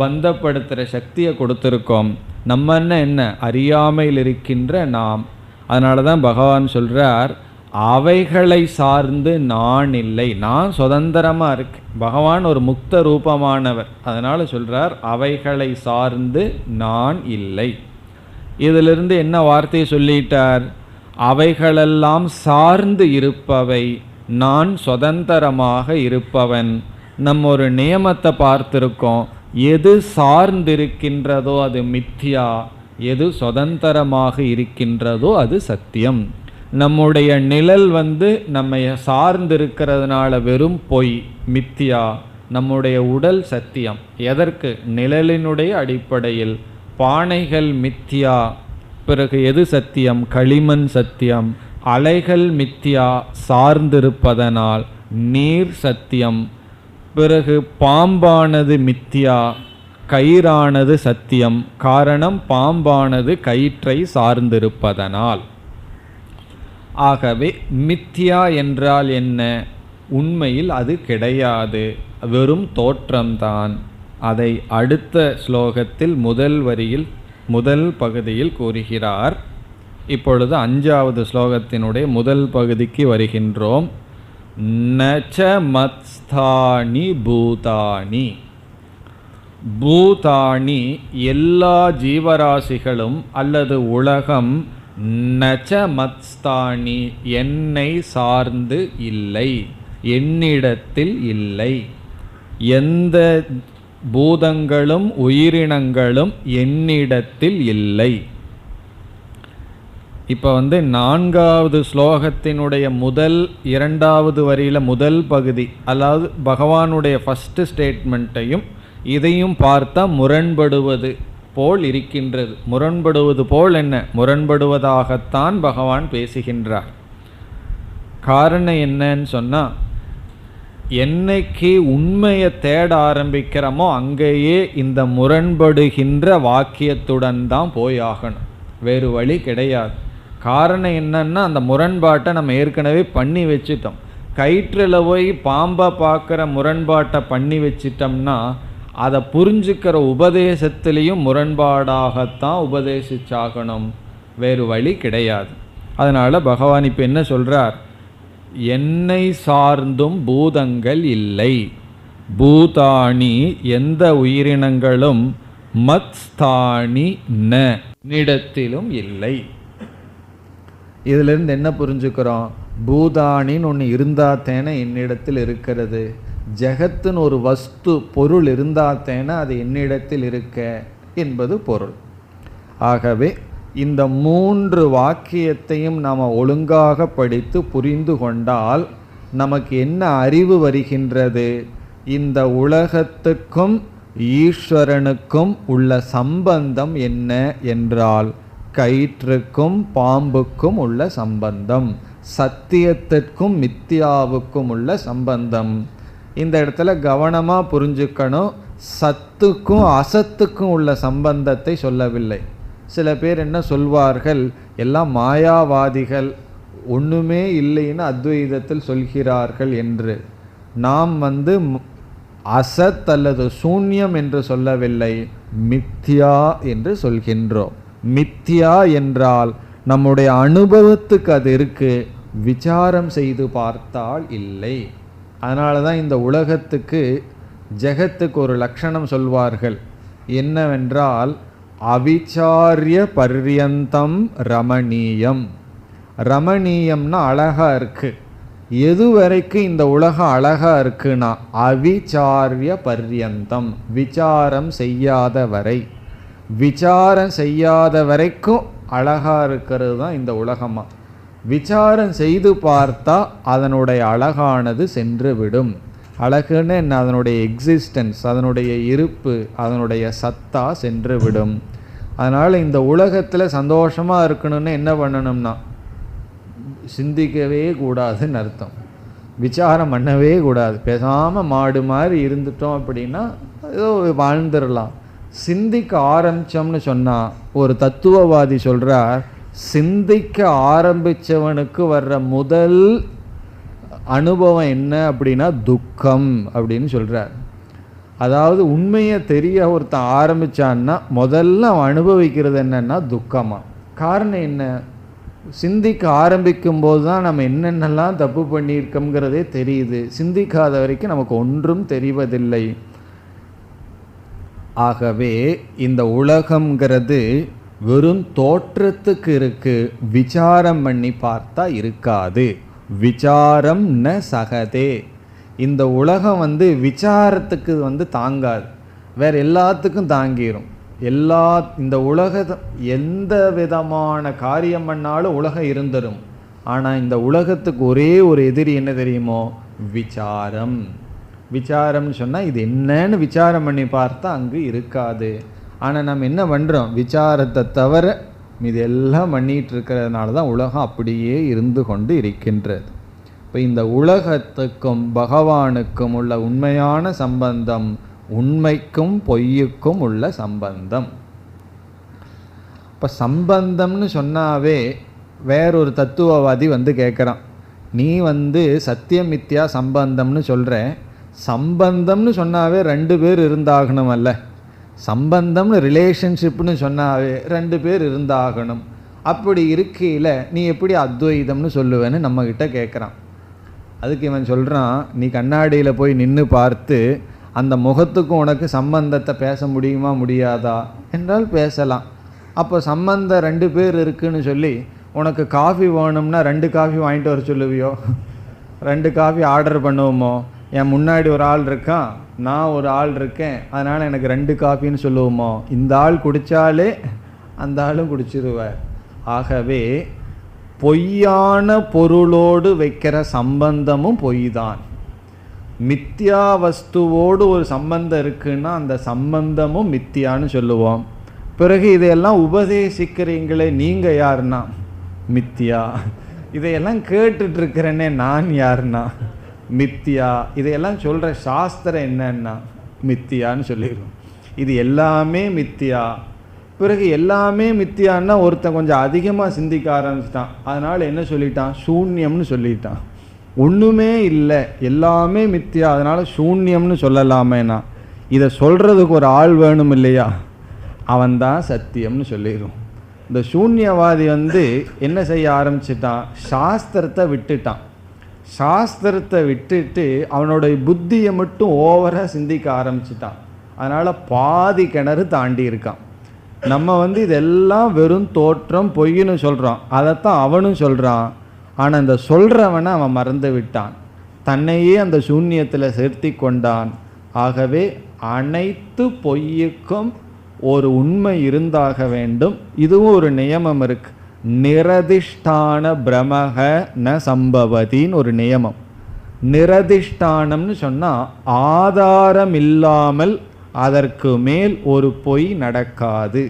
பந்தப்படுத்துகிற சக்தியை கொடுத்துருக்கோம். நம்ம என்ன அறியாமையில் இருக்கின்ற நாம். அதனால தான் பகவான் சொல்கிறார், அவைகளை சார்ந்து நான் இல்லை, நான் சுதந்திரமாக இருக்கேன். பகவான் ஒரு முக்த ரூபமானவர். அதனால் சொல்கிறார், அவைகளை சார்ந்து நான் இல்லை. இதிலிருந்து என்ன வார்த்தையை சொல்லிட்டார்? அவைகளெல்லாம் சார்ந்து இருப்பவை, நான் சுதந்திரமாக இருப்பவன். நம்ம ஒரு நியமத்தை பார்த்துருக்கோம், எது சார்ந்திருக்கின்றதோ அது மித்யா, எது சுதந்திரமாக இருக்கின்றதோ அது சத்தியம். நம்முடைய நிழல் நம்ம சார்ந்திருக்கிறதுனால வெறும் பொய், மித்யா. நம்முடைய உடல் சத்தியம். எதற்கு? நிழலினுடைய அடிப்படையில். பானைகள் மித்யா, பிறகு எது சத்தியம்? களிமண் சத்தியம். அலைகள் மித்யா சார்ந்திருப்பதனால் நீர் சத்தியம். பிறகு பாம்பானது மித்யா, கயிறானது சத்தியம். காரணம், பாம்பானது கயிற்றை சார்ந்திருப்பதனால். ஆகவே மித்யா என்றால் என்ன? உண்மையில் அது கிடையாது, வெறும் தோற்றம்தான். அதை அடுத்த ஸ்லோகத்தில் முதல் வரியில் முதல் பகுதியில் கூறுகிறார். இப்பொழுது 5வது ஸ்லோகத்தினுடைய முதல் பகுதிக்கு வருகின்றோம். நச்ச மத்ஸ்தானி பூதானி. பூதானி எல்லா ஜீவராசிகளும் அல்லது உலகம், நச்ச மத்ஸ்தானி என்னை சார்ந்து இல்லை, என்னிடத்தில் இல்லை. எந்த பூதங்களும் உயிரினங்களும் என்னிடத்தில் இல்லை. இப்போ 4வது ஸ்லோகத்தினுடைய முதல் 2வது வரியில் முதல் பகுதி, அதாவது பகவானுடைய ஃபஸ்ட்டு ஸ்டேட்மெண்ட்டையும் இதையும் பார்த்தா முரண்படுவது போல் இருக்கின்றது. முரண்படுவது போல் என்ன? முரண்படுவதாகத்தான் பகவான் பேசுகின்றார். காரணம் என்னன்னு சொன்னால், என்னைக்கு உண்மையை தேட ஆரம்பிக்கிறோமோ அங்கேயே இந்த முரண்படுகின்ற வாக்கியத்துடன் தான் போய் ஆகணும், வேறு வழி கிடையாது. காரணம் என்னன்னா, அந்த முரண்பாட்டை நம்ம ஏற்கனவே பண்ணி வச்சிட்டோம். கயிற்றில் போய் பாம்பை பார்க்குற முரண்பாட்டை பண்ணி வச்சிட்டோம்னா அதை புரிஞ்சுக்கிற உபதேசத்திலையும் முரண்பாடாகத்தான் உபதேசிச்சாகணும், வேறு வழி கிடையாது. அதனால் பகவான் இப்போ என்ன சொல்கிறார்? என்னை சார்ந்தும் பூதங்கள் இல்லை. பூதாணி எந்த உயிரினங்களும், மத்ஸ்தானி ந என்னிடத்திலும் இல்லை. இதிலிருந்து என்ன புரிஞ்சுக்கிறோம்? பூதாணின்னு ஒன்று இருந்தாத்தேன என்னிடத்தில் இருக்கிறது. ஜெகத்துன்னு ஒரு வஸ்து பொருள் இருந்தாத்தேன அது என்னிடத்தில் இருக்க என்பது பொருள். ஆகவே இந்த 3 வாக்கியத்தையும் நாம் ஒழுங்காக படித்து புரிந்து கொண்டால் நமக்கு என்ன அறிவு வருகின்றது? இந்த உலகத்துக்கும் ஈஸ்வரனுக்கும் உள்ள சம்பந்தம் என்ன என்றால், கயிற்றுக்கும் பாம்புக்கும் உள்ள சம்பந்தம், சத்தியத்திற்கும் மித்யாவுக்கும் உள்ள சம்பந்தம். இந்த இடத்துல கவனமாக புரிஞ்சுக்கணும். சத்துக்கும் அசத்துக்கும் உள்ள சம்பந்தத்தை சொல்லவில்லை. சில பேர் என்ன சொல்வார்கள், எல்லாம் மாயாவாதிகள், ஒன்றுமே இல்லைன்னு அத்வைதத்தில் சொல்கிறார்கள் என்று. நாம் அசத் அல்லது சூன்யம் என்று சொல்லவில்லை, மித்யா என்று சொல்கின்றோம். மித்யா என்றால் நம்முடைய அனுபவத்துக்கு அது இருக்கு, விசாரம் செய்து பார்த்தால் இல்லை. அதனால தான் இந்த உலகத்துக்கு, ஜெகத்துக்கு ஒரு லட்சணம் சொல்வார்கள். என்னவென்றால், அவிச்சாரிய பர்யந்தம் ரமணீயம். ரமணீயம்னா அழகா இருக்கு. எது வரைக்கும் இந்த உலகம் அழகா இருக்குன்னா, அவிச்சாரிய பர்யந்தம், விசாரம் செய்யாத வரை. விசாரம் செய்யாத வரைக்கும் அழகா இருக்கிறது தான் இந்த உலகமா. விசாரம் செய்து பார்த்தா அதனுடைய அழகானது சென்று விடும். அழகுன்னு என்ன? அதனுடைய எக்ஸிஸ்டன்ஸ், அதனுடைய இருப்பு, அதனுடைய சத்தா சென்று விடும். அதனால் இந்த உலகத்தில் சந்தோஷமாக இருக்கணும்னு என்ன பண்ணணும்னா, சிந்திக்கவே கூடாதுன்னு அர்த்தம். விசாரம் பண்ணவே கூடாது. பேசாமல் மாடு மாதிரி இருந்துட்டோம் அப்படின்னா ஏதோ வாழ்ந்துடலாம். சிந்திக்க ஆரம்பித்தோம்னு சொன்னால், ஒரு தத்துவவாதி சொல்கிறார், சிந்திக்க ஆரம்பித்தவனுக்கு வர்ற முதல் அனுபவம் என்ன அப்படின்னா துக்கம் அப்படின்னு சொல்கிறார். அதாவது உண்மையை தெரிய ஒருத்தன் ஆரம்பித்தான்னா முதல்ல அவன் அனுபவிக்கிறது என்னன்னா துக்கமாக. காரணம் என்ன? சிந்திக்க ஆரம்பிக்கும் போது தான் நம்ம என்னென்னலாம் தப்பு பண்ணியிருக்கோங்கிறதே தெரியுது. சிந்திக்காத வரைக்கும் நமக்கு ஒன்றும் தெரிவதில்லை. ஆகவே இந்த உலகம்ங்கிறது வெறும் தோற்றத்துக்கு இருக்கு, விசாரம் பண்ணி பார்த்தா இருக்காது. விசாரம் ந சகதே. இந்த உலகம் விசாரத்துக்கு தாங்காது, வேற எல்லாத்துக்கும் தாங்கிரும். இந்த உலக எந்த விதமான காரியம் பண்ணாலும் உலகம் இருந்துடும். ஆனால் இந்த உலகத்துக்கு ஒரே ஒரு எதிரி என்ன தெரியுமோ? விசாரம். விசாரம்னு சொன்னால் இது என்னன்னு விசாரம் பண்ணி பார்த்தா அங்கு இருக்காது. ஆனால் நம்ம என்ன பண்ணுறோம்? விசாரத்தை தவிர இது எல்லாம் பண்ணிகிட்டு இருக்கிறதுனால தான் உலகம் அப்படியே இருந்து கொண்டு இருக்கின்றது. இப்போ இந்த உலகத்துக்கும் பகவானுக்கும் உள்ள உண்மையான சம்பந்தம் உண்மைக்கும் பொய்யுக்கும் உள்ள சம்பந்தம். இப்போ சம்பந்தம்னு சொன்னாவே வேறொரு தத்துவவாதி கேட்குறான், நீ சத்தியம் மித்யா சம்பந்தம்னு சொல்கிற, சம்பந்தம்னு சொன்னாவே 2 பேர் இருந்தாகணும் அல்ல, சம்பந்தம்னு ரிலேஷன்ஷிப்னு சொன்னாவே 2 பேர் இருந்தாகணும். அப்படி இருக்கையில் நீ எப்படி அத்வைதம்னு சொல்லுவேன்னு நம்மக்கிட்ட கேட்குறான். அதுக்கு இவன் சொல்கிறான், நீ கண்ணாடியில் போய் நின்று பார்த்து அந்த முகத்துக்கும் உனக்கு சம்பந்தத்தை பேச முடியுமா முடியாதா என்றால் பேசலாம். அப்போ சம்பந்தம் 2 பேர் இருக்குன்னு சொல்லி உனக்கு காஃபி வேணும்னா 2 காஃபி வாங்கிட்டு வர சொல்லுவியோ? 2 காஃபி ஆர்டர் பண்ணுவோமோ? என் முன்னாடி ஒரு ஆள் இருக்கான், நான் ஒரு ஆள் இருக்கேன், அதனால் எனக்கு 2 காஃபின்னு சொல்லுவோமோ? இந்த ஆள் குடித்தாலே அந்த ஆளும் குடிச்சிருவார். ஆகவே பொய்யான பொருளோடு வைக்கிற சம்பந்தமும் பொய் தான். மித்யா வஸ்துவோடு ஒரு சம்பந்தம் இருக்குன்னா அந்த சம்பந்தமும் மித்தியான்னு சொல்லுவோம். பிறகு இதையெல்லாம் உபதேசிக்கிறீங்களே, நீங்கள் யாருன்னா மித்தியா. இதையெல்லாம் கேட்டுட்ருக்கிறேனே நான் யாருன்னா மித்தியா. இதையெல்லாம் சொல்கிற சாஸ்திரம் என்னன்னா மித்தியான்னு சொல்லிடுவோம். இது எல்லாமே மித்தியா. பிறகு எல்லாமே மித்தியான்னா ஒருத்தன் கொஞ்சம் அதிகமாக சிந்திக்க ஆரம்பிச்சிட்டான், அதனால் என்ன சொல்லிட்டான், சூன்யம்னு சொல்லிட்டான். ஒன்றுமே இல்லை, எல்லாமே மித்தியா, அதனால் சூன்யம்னு சொல்லலாமேனா. இதை சொல்கிறதுக்கு ஒரு ஆள் வேணும் இல்லையா, அவன்தான் சத்தியம்னு சொல்லிடும். இந்த சூன்யவாதி என்ன செய்ய ஆரம்பிச்சிட்டான், சாஸ்திரத்தை விட்டுட்டான். சாஸ்திரத்தை விட்டுட்டு அவனுடைய புத்தியை மட்டும் ஓவராக சிந்திக்க ஆரம்பிச்சிட்டான். அதனால் பாதி கிணறு தாண்டி இருக்கான். நம்ம இதெல்லாம் வெறும் தோற்றம் பொய்ன்னு சொல்கிறோம், அதைத்தான் அவனும் சொல்கிறான். ஆனால் இந்த சொல்கிறவனை அவன் மறந்து விட்டான், தன்னையே அந்த சூன்யத்தில் சேர்த்தி கொண்டான். ஆகவே அனைத்து பொய்யுக்கும் ஒரு உண்மை இருந்தாக வேண்டும். இதுவும் ஒரு நியமம் இருக்கு, நிரதிஷ்டான பிரமக ந சம்பவதின்னு ஒரு நியமம். நிரதிஷ்டானம்னு சொன்னால் ஆதாரம் இல்லாமல் அதற்கு மேல் ஒரு பொய் நடக்காது.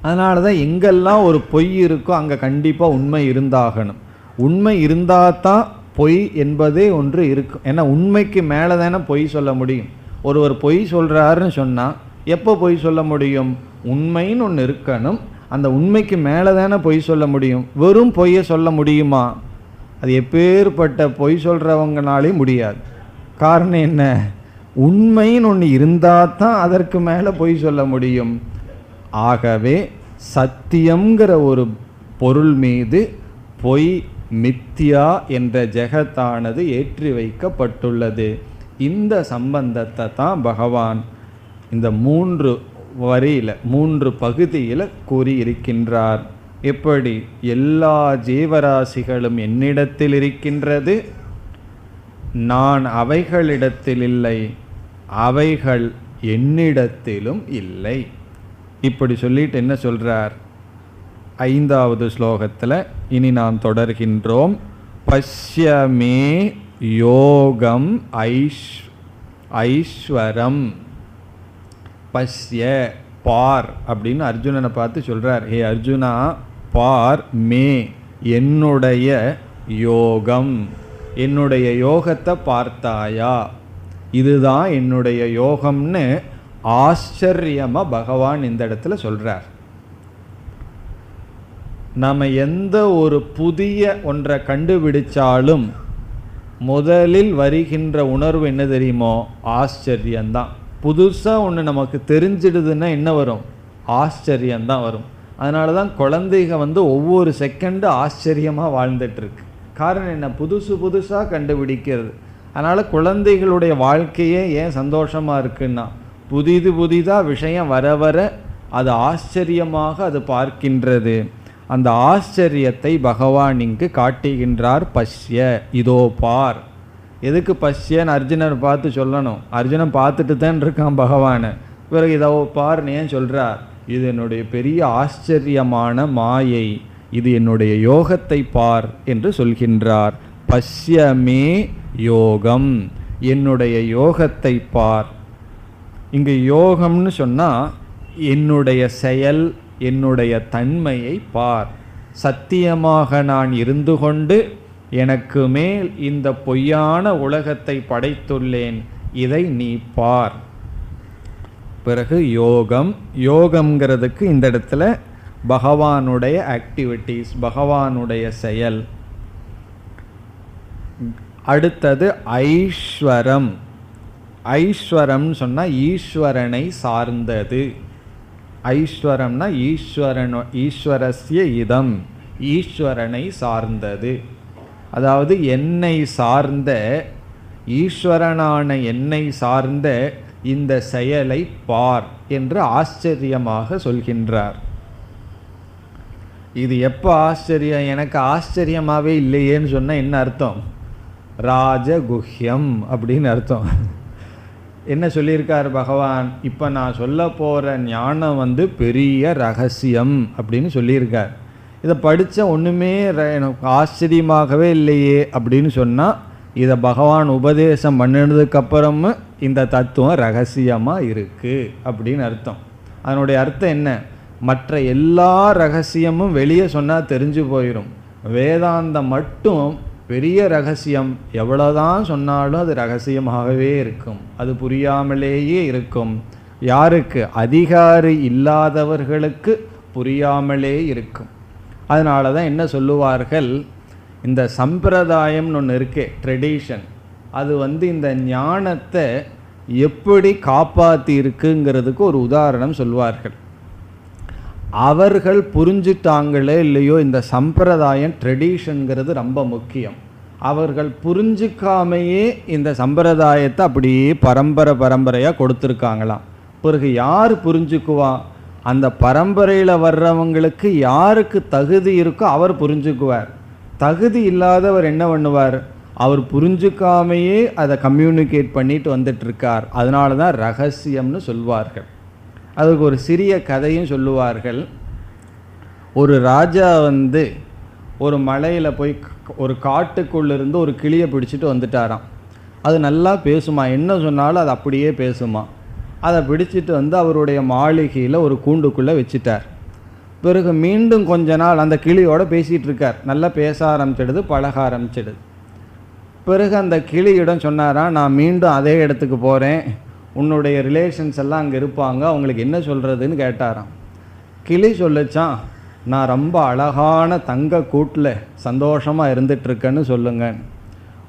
அதனால தான் எங்கெல்லாம் ஒரு பொய் இருக்கோ அங்கே கண்டிப்பாக உண்மை இருந்தாகணும். உண்மை இருந்தால் தான் பொய் என்பதே ஒன்று இருக்கும். ஏன்னா உண்மைக்கு மேலே தானே பொய் சொல்ல முடியும். ஒருவர் பொய் சொல்கிறாருன்னு சொன்னால் எப்போ பொய் சொல்ல முடியும், உண்மைன்னு ஒன்று இருக்கணும். அந்த உண்மைக்கு மேலே தானே பொய் சொல்ல முடியும். வெறும் பொய்யை சொல்ல முடியுமா? அது எப்பேற்பட்ட பொய் சொல்கிறவங்கனாலே முடியாது. காரணம் என்ன, உண்மைன்னு ஒன்று இருந்தால் தான் அதற்கு மேலே பொய் சொல்ல முடியும். ஆகவே சத்தியங்கிற ஒரு பொருள் மீது பொய் மித்யா என்ற ஜெகத்தானது ஏற்றி வைக்கப்பட்டுள்ளது. இந்த சம்பந்தத்தை தான் பகவான் இந்த 3 வரியில் 3 பகுதியில் கூறியிருக்கின்றார். எப்படி எல்லா ஜீவராசிகளும் என்னிடத்தில் இருக்கின்றது, நான் அவைகளிடத்தில் இல்லை, அவைகள் என்னிடத்திலும் இல்லை. இப்படி சொல்லிட்டு என்ன சொல்றார் 5வது ஸ்லோகத்தில். இனி நாம் தொடர்கின்றோம். பஷ்யமே யோகம் ஐஸ்வரம். பஷ்ய பார் அப்படின்னு அர்ஜுனனை பார்த்து சொல்றார். ஹே அர்ஜுனா, பார் மே என்னுடைய யோகம், என்னுடைய யோகத்தை பார்த்தாயா, இதுதான் என்னுடைய யோகம்னு ஆச்சரியமாக பகவான் இந்த இடத்துல சொல்கிறார். நம்ம எந்த ஒரு புதிய ஒன்றை கண்டுபிடிச்சாலும் முதலில் வருகின்ற உணர்வு என்ன தெரியுமோ, ஆச்சரியந்தான். புதுசாக ஒன்று நமக்கு தெரிஞ்சிடுதுன்னா என்ன வரும், ஆச்சரியந்தான் வரும். அதனால தான் குழந்தைங்க ஒவ்வொரு செகண்டு ஆச்சரியமாக வாழ்ந்துட்டுருக்கு. காரணம் என்ன, புதுசாக கண்டுபிடிக்கிறது. அதனால் குழந்தைகளுடைய வாழ்க்கையே ஏன் சந்தோஷமாக இருக்குன்னா, புதிதாக விஷயம் வர வர அது ஆச்சரியமாக அது பார்க்கின்றது. அந்த ஆச்சரியத்தை பகவான் இங்கு காட்டுகின்றார். பஷ்ய, இதோ பார். எதுக்கு பஷ்யன்னு அர்ஜுனர் பார்த்து சொல்லணும்? அர்ஜுனன் பார்த்துட்டு தான் இருக்கான் பகவானை. பிறகு இதோ பார்னு ஏன் சொல்கிறார்? இது என்னுடைய பெரிய ஆச்சரியமான மாயை, இது என்னுடைய யோகத்தை பார் என்று சொல்கின்றார். பஷ்யமே யோகம், என்னுடைய யோகத்தை பார். இங்கு யோகம்னு சொன்னால் என்னுடைய செயல், என்னுடைய தன்மையை பார். சத்தியமாக நான் இருந்து கொண்டு எனக்கு மேல் இந்த பொய்யான உலகத்தை படைத்துள்ளேன், இதை நீ பார். பிறகு யோகம். யோகம்ங்கிறதுக்கு இந்த இடத்துல பகவானுடைய ஆக்டிவிட்டீஸ், பகவானுடைய செயல். அடுத்தது ஐஸ்வரம். ஐஸ்வரம் சொன்னால் ஈஸ்வரனை சார்ந்தது. ஐஸ்வரம்னா ஈஸ்வரஸ்ய இதம், ஈஸ்வரனை சார்ந்தது. அதாவது என்னை சார்ந்த, ஈஸ்வரனான என்னை சார்ந்த இந்த செயலை பார் என்று ஆச்சரியமாக சொல்கின்றார். இது எப்போ ஆச்சரியம்? எனக்கு ஆச்சரியமாகவே இல்லையேன்னு சொன்னால் என்ன அர்த்தம்? ராஜகுஹ்யம் அப்படின்னு அர்த்தம். என்ன சொல்லியிருக்கார் பகவான்? இப்போ நான் சொல்ல போகிற ஞானம் பெரிய ரகசியம் அப்படின்னு சொல்லியிருக்கார். இதை படித்த ஒன்றுமே எனக்கு ஆச்சரியமாகவே இல்லையே அப்படின்னு சொன்னால், இதை பகவான் உபதேசம் பண்ணினதுக்கப்புறமும் இந்த தத்துவம் ரகசியமாக இருக்குது அப்படின்னு அர்த்தம். அதனுடைய அர்த்தம் என்ன? மற்ற எல்லா ரகசியமும் வெளியே சொன்னால் தெரிஞ்சு போயிடும். வேதாந்தம் மட்டும் பெரிய ரகசியம். எவ்வளோதான் சொன்னாலும் அது ரகசியமாகவே இருக்கும், அது புரியாமலேயே இருக்கும். யாருக்கு? அதிகாரி இல்லாதவர்களுக்கு புரியாமலே இருக்கும். அதனால தான் என்ன சொல்லுவார்கள், இந்த சம்பிரதாயம்னு ஒன்று இருக்கே, ட்ரெடிஷன், அது இந்த ஞானத்தை எப்படி காப்பாற்றி இருக்குங்கிறதுக்கு ஒரு உதாரணம் சொல்வார்கள். அவர்கள் புரிஞ்சுட்டாங்களே இல்லையோ, இந்த சம்பிரதாயம் ட்ரெடிஷனுங்கிறது ரொம்ப முக்கியம். அவர்கள் புரிஞ்சிக்காமையே இந்த சம்பிரதாயத்தை அப்படியே பரம்பரையாக கொடுத்துருக்காங்களாம். பிறகு யார் புரிஞ்சுக்குவா? அந்த பரம்பரையில் வர்றவங்களுக்கு யாருக்கு தகுதி இருக்கோ அவர் புரிஞ்சுக்குவார். தகுதி இல்லாதவர் என்ன பண்ணுவார்? அவர் புரிஞ்சுக்காமையே அதை கம்யூனிகேட் பண்ணிட்டு வந்துட்டுருக்கார். அதனால தான் ரகசியம்னு சொல்வார்கள். அதுக்கு ஒரு சிறிய கதையும் சொல்லுவார்கள். ஒரு ராஜா ஒரு மலையில் போய் ஒரு காட்டுக்குள்ளிருந்து ஒரு கிளியை பிடிச்சிட்டு வந்துட்டாராம். அது நல்லா பேசுமா, என்ன சொன்னாலும் அது அப்படியே பேசுமா. அதை பிடிச்சிட்டு அவருடைய மாளிகையில் ஒரு கூண்டுக்குள்ளே வச்சுட்டார். பிறகு மீண்டும் கொஞ்ச நாள் அந்த கிளியோட பேசிகிட்டு இருக்கார். நல்லா பேச ஆரம்பிச்சிடுது, பழக ஆரம்பிச்சிடுது. பிறகு அந்த கிளியிடம் சொன்னாராம், நான் மீண்டும் அதே இடத்துக்கு போகிறேன், உன்னுடைய ரிலேஷன்ஸ் எல்லாம் அங்கே இருப்பாங்க, அவங்களுக்கு என்ன சொல்கிறதுன்னு கேட்டாராம். கிளி சொல்லிச்சான், நான் ரொம்ப அழகான தங்க கூட்டில் சந்தோஷமாக இருந்துகிட்ருக்கேன்னு சொல்லுங்க.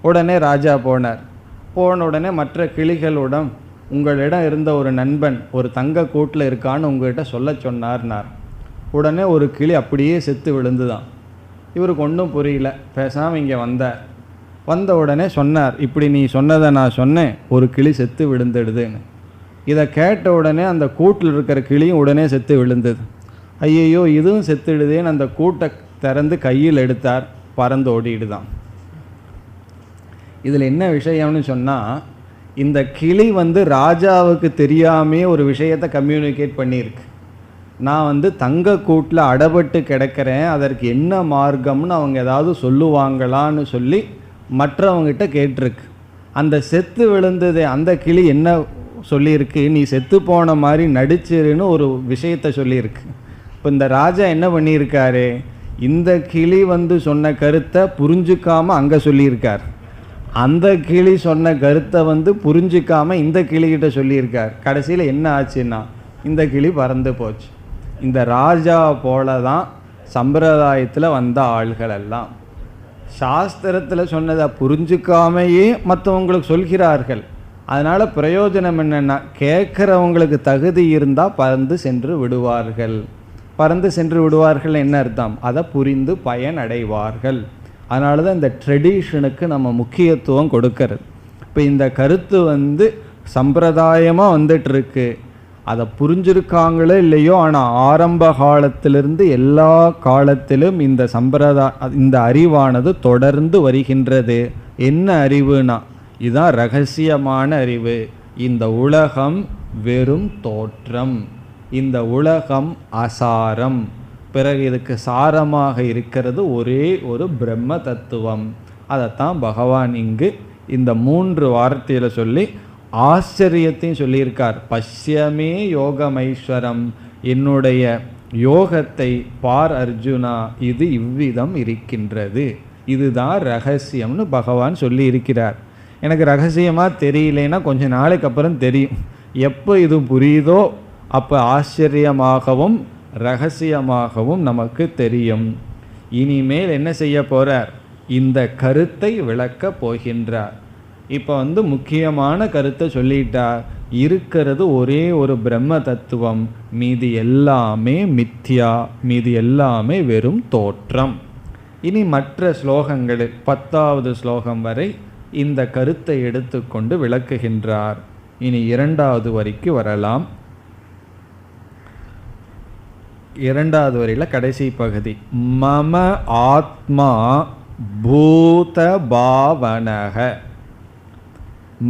உடனே ராஜா போனார். போன உடனே மற்ற கிளிகளுடன், உங்களிடம் இருந்த ஒரு நண்பன் ஒரு தங்க கூட்டில் இருக்கான்னு உங்கள்கிட்ட சொல்ல சொன்னார்னார். உடனே ஒரு கிளி அப்படியே செத்து விழுந்துதான். இவருக்கு ஒன்றும் புரியல, பேசாமல் இங்கே வந்தார். வந்த உடனே சொன்னார், இப்படி நீ சொன்னதை நான் சொன்னேன், ஒரு கிளி செத்து விழுந்துடுதுன்னு. இதை கேட்ட உடனே அந்த கூட்டில் இருக்கிற கிளியும் உடனே செத்து விழுந்தது. ஐயையோ இதுவும் செத்துடுதேன்னு அந்த கூட்டை திறந்து கையில் எடுத்தார், பறந்து ஓடிடுதான். இதில் என்ன விஷயம்னு சொன்னால், இந்த கிளி ராஜாவுக்கு தெரியாமே ஒரு விஷயத்தை கம்யூனிகேட் பண்ணியிருக்கு. நான் தங்க கூட்டில் அடப்பட்டு கிடக்கிறேன், அதற்கு என்ன மார்க்கம்னு அவங்க ஏதாவது சொல்லுவாங்களான்னு சொல்லி மற்றவங்கிட்ட கேட்டிருக்கு. அந்த செத்து விழுந்தது அந்த கிளி என்ன சொல்லியிருக்கு, நீ செத்து போன மாதிரி நடிச்சிருன்னு ஒரு விஷயத்தை சொல்லியிருக்கு. இப்போ இந்த ராஜா என்ன பண்ணியிருக்காரு, இந்த கிளி சொன்ன கருத்தை புரிஞ்சுக்காமல் அங்கே சொல்லியிருக்கார். அந்த கிளி சொன்ன கருத்தை புரிஞ்சிக்காமல் இந்த கிளிகிட்ட சொல்லியிருக்கார். கடைசியில் என்ன ஆச்சுன்னா இந்த கிளி பறந்து போச்சு. இந்த ராஜா போல தான் சம்பிரதாயத்தில் வந்த ஆள்கள் எல்லாம் சாஸ்திரத்தில் சொன்னதை புரிஞ்சுக்காமையே மற்றவங்களுக்கு சொல்கிறார்கள். அதனால் பிரயோஜனம் என்னென்னா, கேட்குறவங்களுக்கு தகுதி இருந்தால் பறந்து சென்று விடுவார்கள். பறந்து சென்று விடுவார்கள் என்ன அர்த்தம்? அதை புரிந்து பயன் அடைவார்கள். அதனால தான் இந்த ட்ரெடிஷனுக்கு நம்ம முக்கியத்துவம் கொடுக்கறது. இப்போ இந்த கருத்து சம்பிரதாயமாக வந்துட்டுருக்கு. அதை புரிஞ்சிருக்காங்களோ இல்லையோ, ஆனால் ஆரம்ப காலத்திலிருந்து எல்லா காலத்திலும் இந்த அறிவானது தொடர்ந்து வருகின்றது. என்ன அறிவுனா, இதுதான் ரகசியமான அறிவு. இந்த உலகம் வெறும் தோற்றம், இந்த உலகம் அசாரம். பிறகு இதுக்கு சாரமாக இருக்கிறது ஒரே ஒரு பிரம்ம தத்துவம். அதைத்தான் பகவான் இங்கு இந்த 3 வார்த்தையில் சொல்லி ஆச்சரியத்தையும் சொல்லியிருக்கார். பஷ்யமே யோகமைஸ்வரம், என்னுடைய யோகத்தை பார் அர்ஜுனா, இது இவ்விதம் இருக்கின்றது, இதுதான் ரகசியம்னு பகவான் சொல்லி இருக்கிறார். எனக்கு ரகசியமாக தெரியலேன்னா கொஞ்ச நாளைக்கு அப்புறம் தெரியும். எப்போ இது புரியுதோ அப்போ ஆச்சரியமாகவும் ரகசியமாகவும் நமக்கு தெரியும். இனிமேல் என்ன செய்ய போகிறார்? இந்த கருத்தை விளக்கப் போகின்றார். இப்போ முக்கியமான கருத்தை சொல்லிட்டார். இருக்கிறது ஒரே ஒரு பிரம்ம தத்துவம், மீதி எல்லாமே மித்யா, மீதி எல்லாமே வெறும் தோற்றம். இனி மற்ற ஸ்லோகங்களில் 10வது ஸ்லோகம் வரை இந்த கருத்தை எடுத்துக்கொண்டு விளக்குகின்றார். இனி 2வது வரிக்கு வரலாம். 2வது வரியில் கடைசி பகுதி, மம ஆத்மா பூத பாவனக.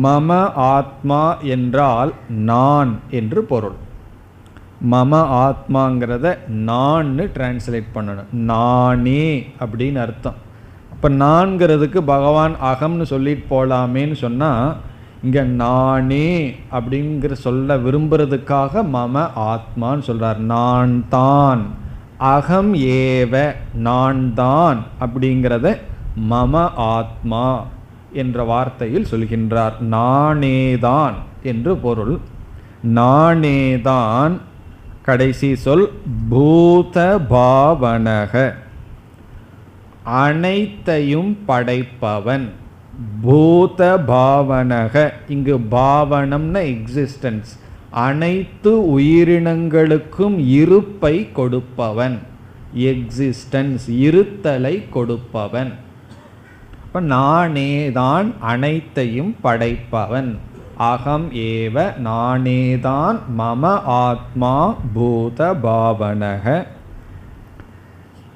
மம ஆத்மா என்றால் நான் என்று பொருள். மம ஆத்மாங்கிறத நான்னு டிரான்ஸ்லேட் பண்ணணும். நானே அப்படின்னு அர்த்தம். அப்போ நான்கிறதுக்கு பகவான் அகம்னு சொல்லிட்டு போகலாமேன்னு சொன்னால், இங்கே நானே அப்படிங்கிற சொல்ல விரும்புறதுக்காக மம ஆத்மான்னு சொல்கிறார். நான் தான், அகம் ஏவ நான் தான் அப்படிங்கிறத மம ஆத்மா என்ற வார்த்தையில் சொல்கின்றார். நானேதான் என்று பொருள். நானேதான் கடைசி சொல் பூத பாவனக, அனைத்தையும் படைப்பவன். பூத பாவனக, இங்கு பாவனம்னா எக்ஸிஸ்டன்ஸ், அனைத்து உயிரினங்களுக்கும் இருப்பை கொடுப்பவன். எக்ஸிஸ்டன்ஸ், இருத்தலை கொடுப்பவன். இப்போ நானேதான் அனைத்தையும் படைப்பவன். அகம் ஏவ நானேதான் மம ஆத்மா பூத பாவனக.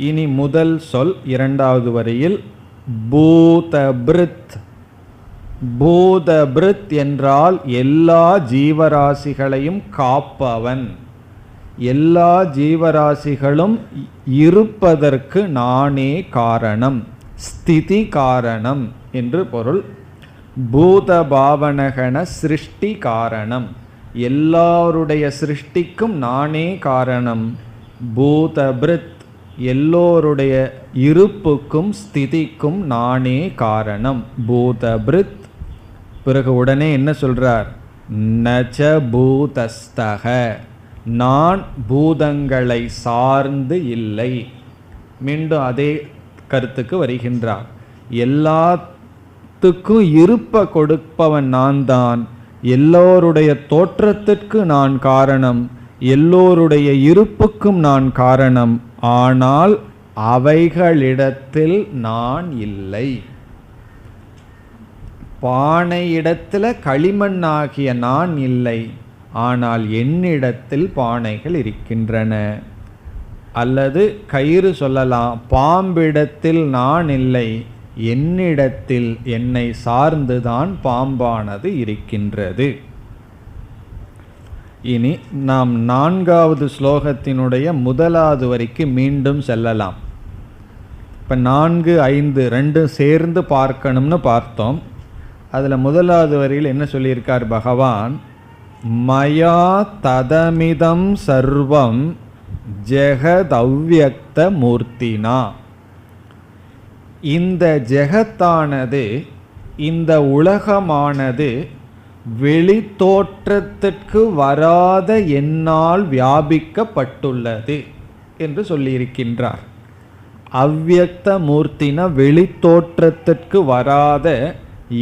இனி முதல் சொல் 2வது வரியில் பூதபிருத். பூதபிருத் என்றால் எல்லா ஜீவராசிகளையும் காப்பவன். எல்லா ஜீவராசிகளும் இருப்பதற்கு நானே காரணம், ஸ்திதி காரணம் என்று பொருள். பூத பாவனகன சிருஷ்டி காரணம், எல்லாருடைய சிருஷ்டிக்கும் நானே காரணம். பூதபிருத், எல்லோருடைய இருப்புக்கும் ஸ்திதிக்கும் நானே காரணம். பூதபிருத். பிறகு உடனே என்ன சொல்றார்? நச்ச பூதஸ்தக, நான் பூதங்களை சார்ந்து இல்லை. மீண்டும் அதே கருத்துக்கு வருகின்றார். எல்லாத்துக்கும் இருப்பை கொடுப்பவன் நான் தான், எல்லோருடைய தோற்றத்திற்கு நான் காரணம், எல்லோருடைய இருப்புக்கும் நான் காரணம். ஆனால் அவைகளிடத்தில் நான் இல்லை. பானையிடத்தில் களிமண்ணாகிய நான் இல்லை, ஆனால் என்னிடத்தில் பானைகள் இருக்கின்றன. அல்லது கயிறு சொல்லலாம், பாம்பிடத்தில் நான் இல்லை, என்னிடத்தில் என்னை சார்ந்துதான் பாம்பானது இருக்கின்றது. இனி நாம் 4வது ஸ்லோகத்தினுடைய 1வது வரிக்கு மீண்டும் செல்லலாம். இப்போ 4, 5 ரெண்டும் சேர்ந்து பார்க்கணும்னு பார்த்தோம். அதில் 1வது வரியில் என்ன சொல்லியிருக்கார் பகவான்? மயா ததமிதம் சர்வம் ஜெகதவ்யக்த மூர்த்தினா. இந்த ஜெகத்தானது, இந்த உலகமானது வெளி தோற்றத்திற்கு வராத என்னால் வியாபிக்கப்பட்டுள்ளது என்று சொல்லியிருக்கின்றார். அவ்யக்த மூர்த்தின வெளி தோற்றத்திற்கு வராத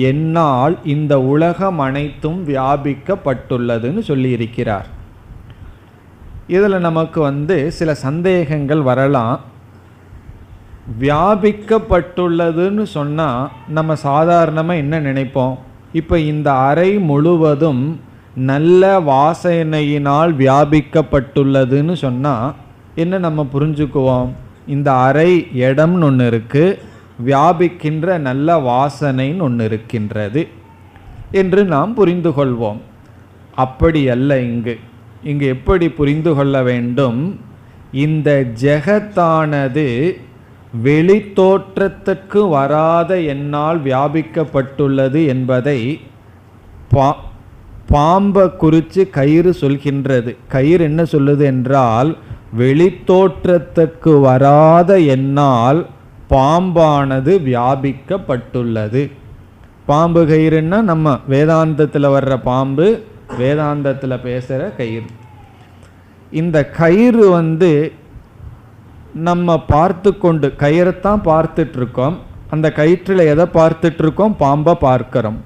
என்னால் இந்த உலகம் அனைத்தும் வியாபிக்கப்பட்டுள்ளதுன்னு சொல்லியிருக்கிறார். இதில் நமக்கு சில சந்தேகங்கள் வரலாம். வியாபிக்கப்பட்டுள்ளதுன்னு சொன்னால் நம்ம சாதாரணமாக என்ன நினைப்போம்? இப்போ இந்த அறை முழுவதும் நல்ல வாசனையினால் வியாபிக்கப்பட்டுள்ளதுன்னு சொன்னால் என்ன நம்ம புரிஞ்சுக்குவோம்? இந்த அறை இடம்னு ஒன்று இருக்குது, வியாபிக்கின்ற நல்ல வாசனைன்னு ஒன்று இருக்கின்றது என்று நாம் புரிந்து கொள்வோம். அப்படி அல்ல. இங்கு எப்படி புரிந்து கொள்ள வேண்டும்? இந்த ஜெகத்தானது வெளி தோற்றத்திற்கு வராத என்னால் வியாபிக்கப்பட்டுள்ளது என்பதை பாம்பை குறித்து கயிறு சொல்கின்றது. கயிறு என்ன சொல்லுது என்றால், வெளித்தோற்றத்துக்கு வராத என்னால் பாம்பானது வியாபிக்கப்பட்டுள்ளது. பாம்பு கயிறுன்னா நம்ம வேதாந்தத்தில் வர்ற பாம்பு, வேதாந்தத்தில் பேசுகிற கயிறு. இந்த கயிறு நம்ம பார்த்து கொண்டு கயிறைத்தான் பார்த்துட்டு இருக்கோம். அந்த கயிற்றில் எதை பார்த்துட்டு இருக்கோம்? பாம்பை பார்க்கிறோம்.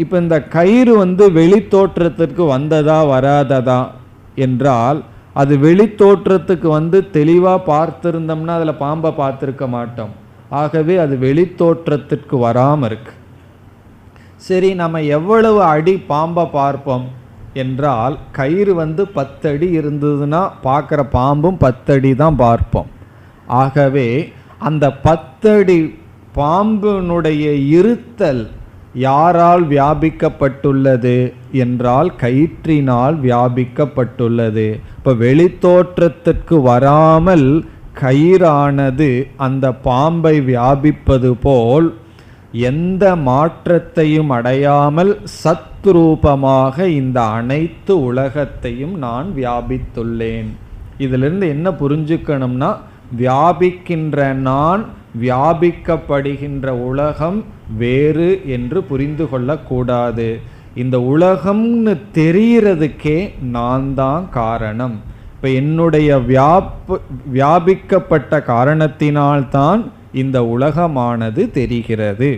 இப்போ இந்த கயிறு வெளித்தோற்றத்திற்கு வந்ததா வராததா என்றால், அது வெளித்தோற்றத்துக்கு தெளிவாக பார்த்துருந்தோம்னா அதில் பாம்பை பார்த்துருக்க மாட்டோம். ஆகவே அது வெளித்தோற்றத்திற்கு வராமல் இருக்கு. சரி, நம்ம எவ்வளவு அடி பாம்பை பார்ப்போம் என்றால், கயிறு 10 அடி இருந்ததுன்னா பார்க்குற பாம்பும் 10 அடி தான் பார்ப்போம். ஆகவே அந்த 10 அடி பாம்பினுடைய இருத்தல் யாரால் வியாபிக்கப்பட்டுள்ளது என்றால் கயிற்றினால் வியாபிக்கப்பட்டுள்ளது. இப்போ வெளித்தோற்றத்திற்கு வராமல் கயிறானது அந்த பாம்பை வியாபிப்பது போல் எந்த மாற்றத்தையும் அடையாமல் சத்ரூபமாக இந்த அனைத்து உலகத்தையும் நான் வியாபித்துள்ளேன். இதிலிருந்து என்ன புரிஞ்சுக்கணும்னா, வியாபிக்கின்ற நான், வியாபிக்கப்படுகின்ற உலகம் வேறு என்று புரிந்து கொள்ளக்கூடாது. இந்த உலகம்னு தெரிகிறதுக்கே நான் தான் காரணம். இப்போ என்னுடைய வியாபிக்கப்பட்ட காரணத்தினால்தான் இந்த உலகமானது தெரிகிறது.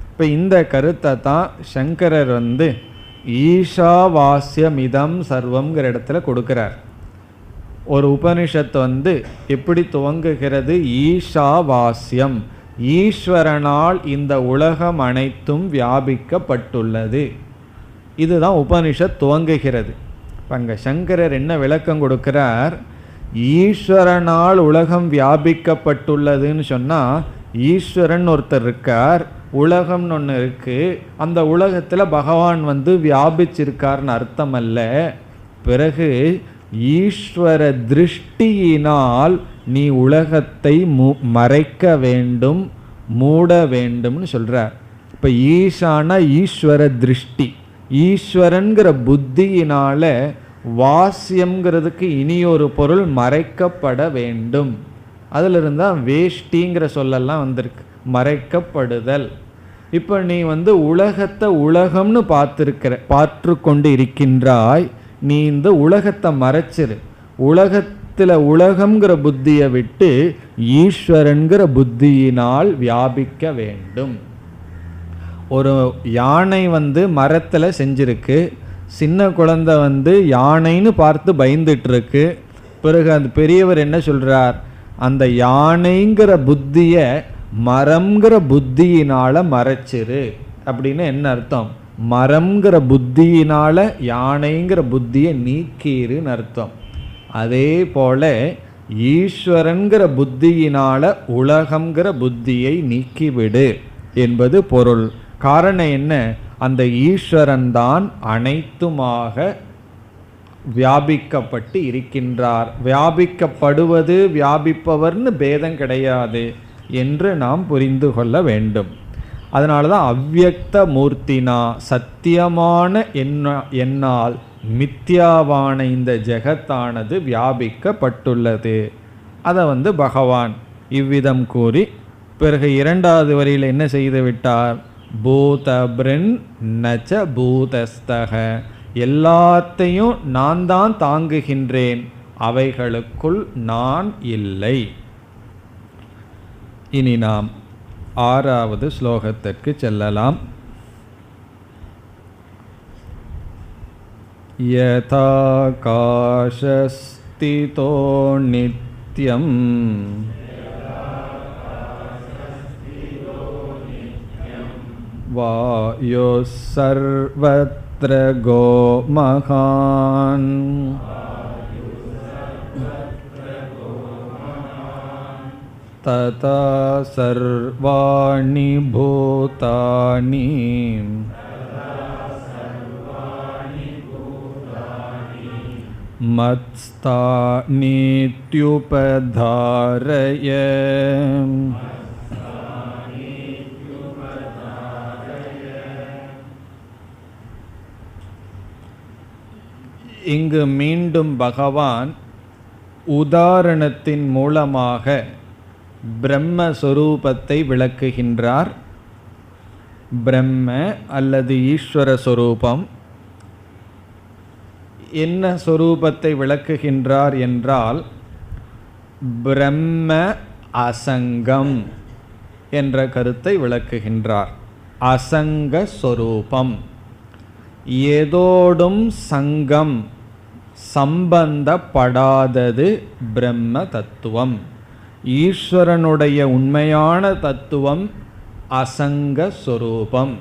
இப்போ இந்த கருத்தை தான் சங்கரர் ஈஷாவாஸ்யமிதம் சர்வம்ங்கிற இடத்துல கொடுக்கிறார். ஒரு உபனிஷத்து எப்படி துவங்குகிறது? ஈஷாவாஸ்யம், ஈஸ்வரனால் இந்த உலகம் அனைத்தும் வியாபிக்கப்பட்டுள்ளது. இதுதான் உபனிஷத் துவங்குகிறது. அங்கே சங்கரர் என்ன விளக்கம் கொடுக்கிறார்? ஈஸ்வரனால் உலகம் வியாபிக்கப்பட்டுள்ளதுன்னு சொன்னால், ஈஸ்வரன் ஒருத்தர் இருக்கார், உலகம்னு ஒன்று இருக்குது, அந்த உலகத்தில் பகவான் வியாபிச்சிருக்கார்னு அர்த்தம் அல்ல. பிறகு ஈஸ்வர திருஷ்டியினால் நீ உலகத்தை மறைக்க வேண்டும், மூட வேண்டும்னு சொல்கிறார். இப்போ ஈஷானா ஈஸ்வர திருஷ்டி, ஈஸ்வரன்கிற புத்தியினால வாசியம்ங்கிறதுக்கு இனியொரு பொருள் மறைக்கப்பட வேண்டும். அதில் இருந்தால் வேஷ்டிங்கிற சொல்லெல்லாம் வந்திருக்கு, மறைக்கப்படுதல். இப்போ நீ உலகத்தை உலகம்னு பார்த்து கொண்டு இருக்கின்றாய். நீ இந்த உலகத்தை மறைச்சிரு. உலகத்தில் உலகம்ங்கிற புத்தியை விட்டு ஈஸ்வரன்கிற புத்தியினால் வியாபிக்க வேண்டும். ஒரு யானை மரத்தில் செஞ்சிருக்கு. சின்ன குழந்தை யானைன்னு பார்த்து பயந்துட்டு இருக்கு. பிறகு அந்த பெரியவர் என்ன சொல்றார்? அந்த யானைங்கிற புத்தியை மரம்ங்கிற புத்தியினால மறைச்சிரு. அப்படின்னு என்ன அர்த்தம்? மரம்ங்கிற புத்தியினால யானைங்கிற புத்தியை நீக்கிருன்னு அர்த்தம். அதே போல ஈஸ்வரன்கிற புத்தியினால உலகம்ங்கிற புத்தியை நீக்கிவிடு என்பது பொருள். காரணம் என்ன? அந்த ஈஸ்வரன் தான் அனைத்துமாக வியாபிக்கப்பட்டு இருக்கின்றார். வியாபிக்கப்படுவது வியாபிப்பவர்னு பேதம் கிடையாது என்று நாம் புரிந்து கொள்ள வேண்டும். அதனால தான் அவ்யக்த மூர்த்தினா, சத்தியமான என்னால் மித்யாவான இந்த ஜெகத்தானது வியாபிக்கப்பட்டுள்ளது. அதை பகவான் இவ்விதம் கூறி பிறகு 2வது வரியில் என்ன செய்து விட்டார்? பூதபிருன் நச்ச பூதஸ்தக, எல்லாத்தையும் நான் தான் தாங்குகின்றேன், அவைகளுக்குள் நான் இல்லை. இனி நாம் 6வது ஸ்லோகத்திற்கு செல்லலாம். யதா காஷஸ்திதோ நித்யம் வாயோ சர்வத்ர கோமகான் ததா சர்வாணி பூதானி மத்ஸ்தானித்யுபதாரய. இங்கு மீண்டும் பகவான் உதாரணத்தின் மூலமாக பிரம்மஸ்வரூபத்தை விளக்குகின்றார். பிரம்ம அல்லது ஈஸ்வர சொரூபம் என்ன சொரூபத்தை விளக்குகின்றார் என்றால், பிரம்ம அசங்கம் என்ற கருத்தை விளக்குகின்றார். அசங்க சொரூபம், ஏதோடும் சங்கம் சம்பந்தப்படாதது பிரம்ம தத்துவம். ஈஸ்வரனுடைய உண்மையான தத்துவம் அசங்க சொரூபம்.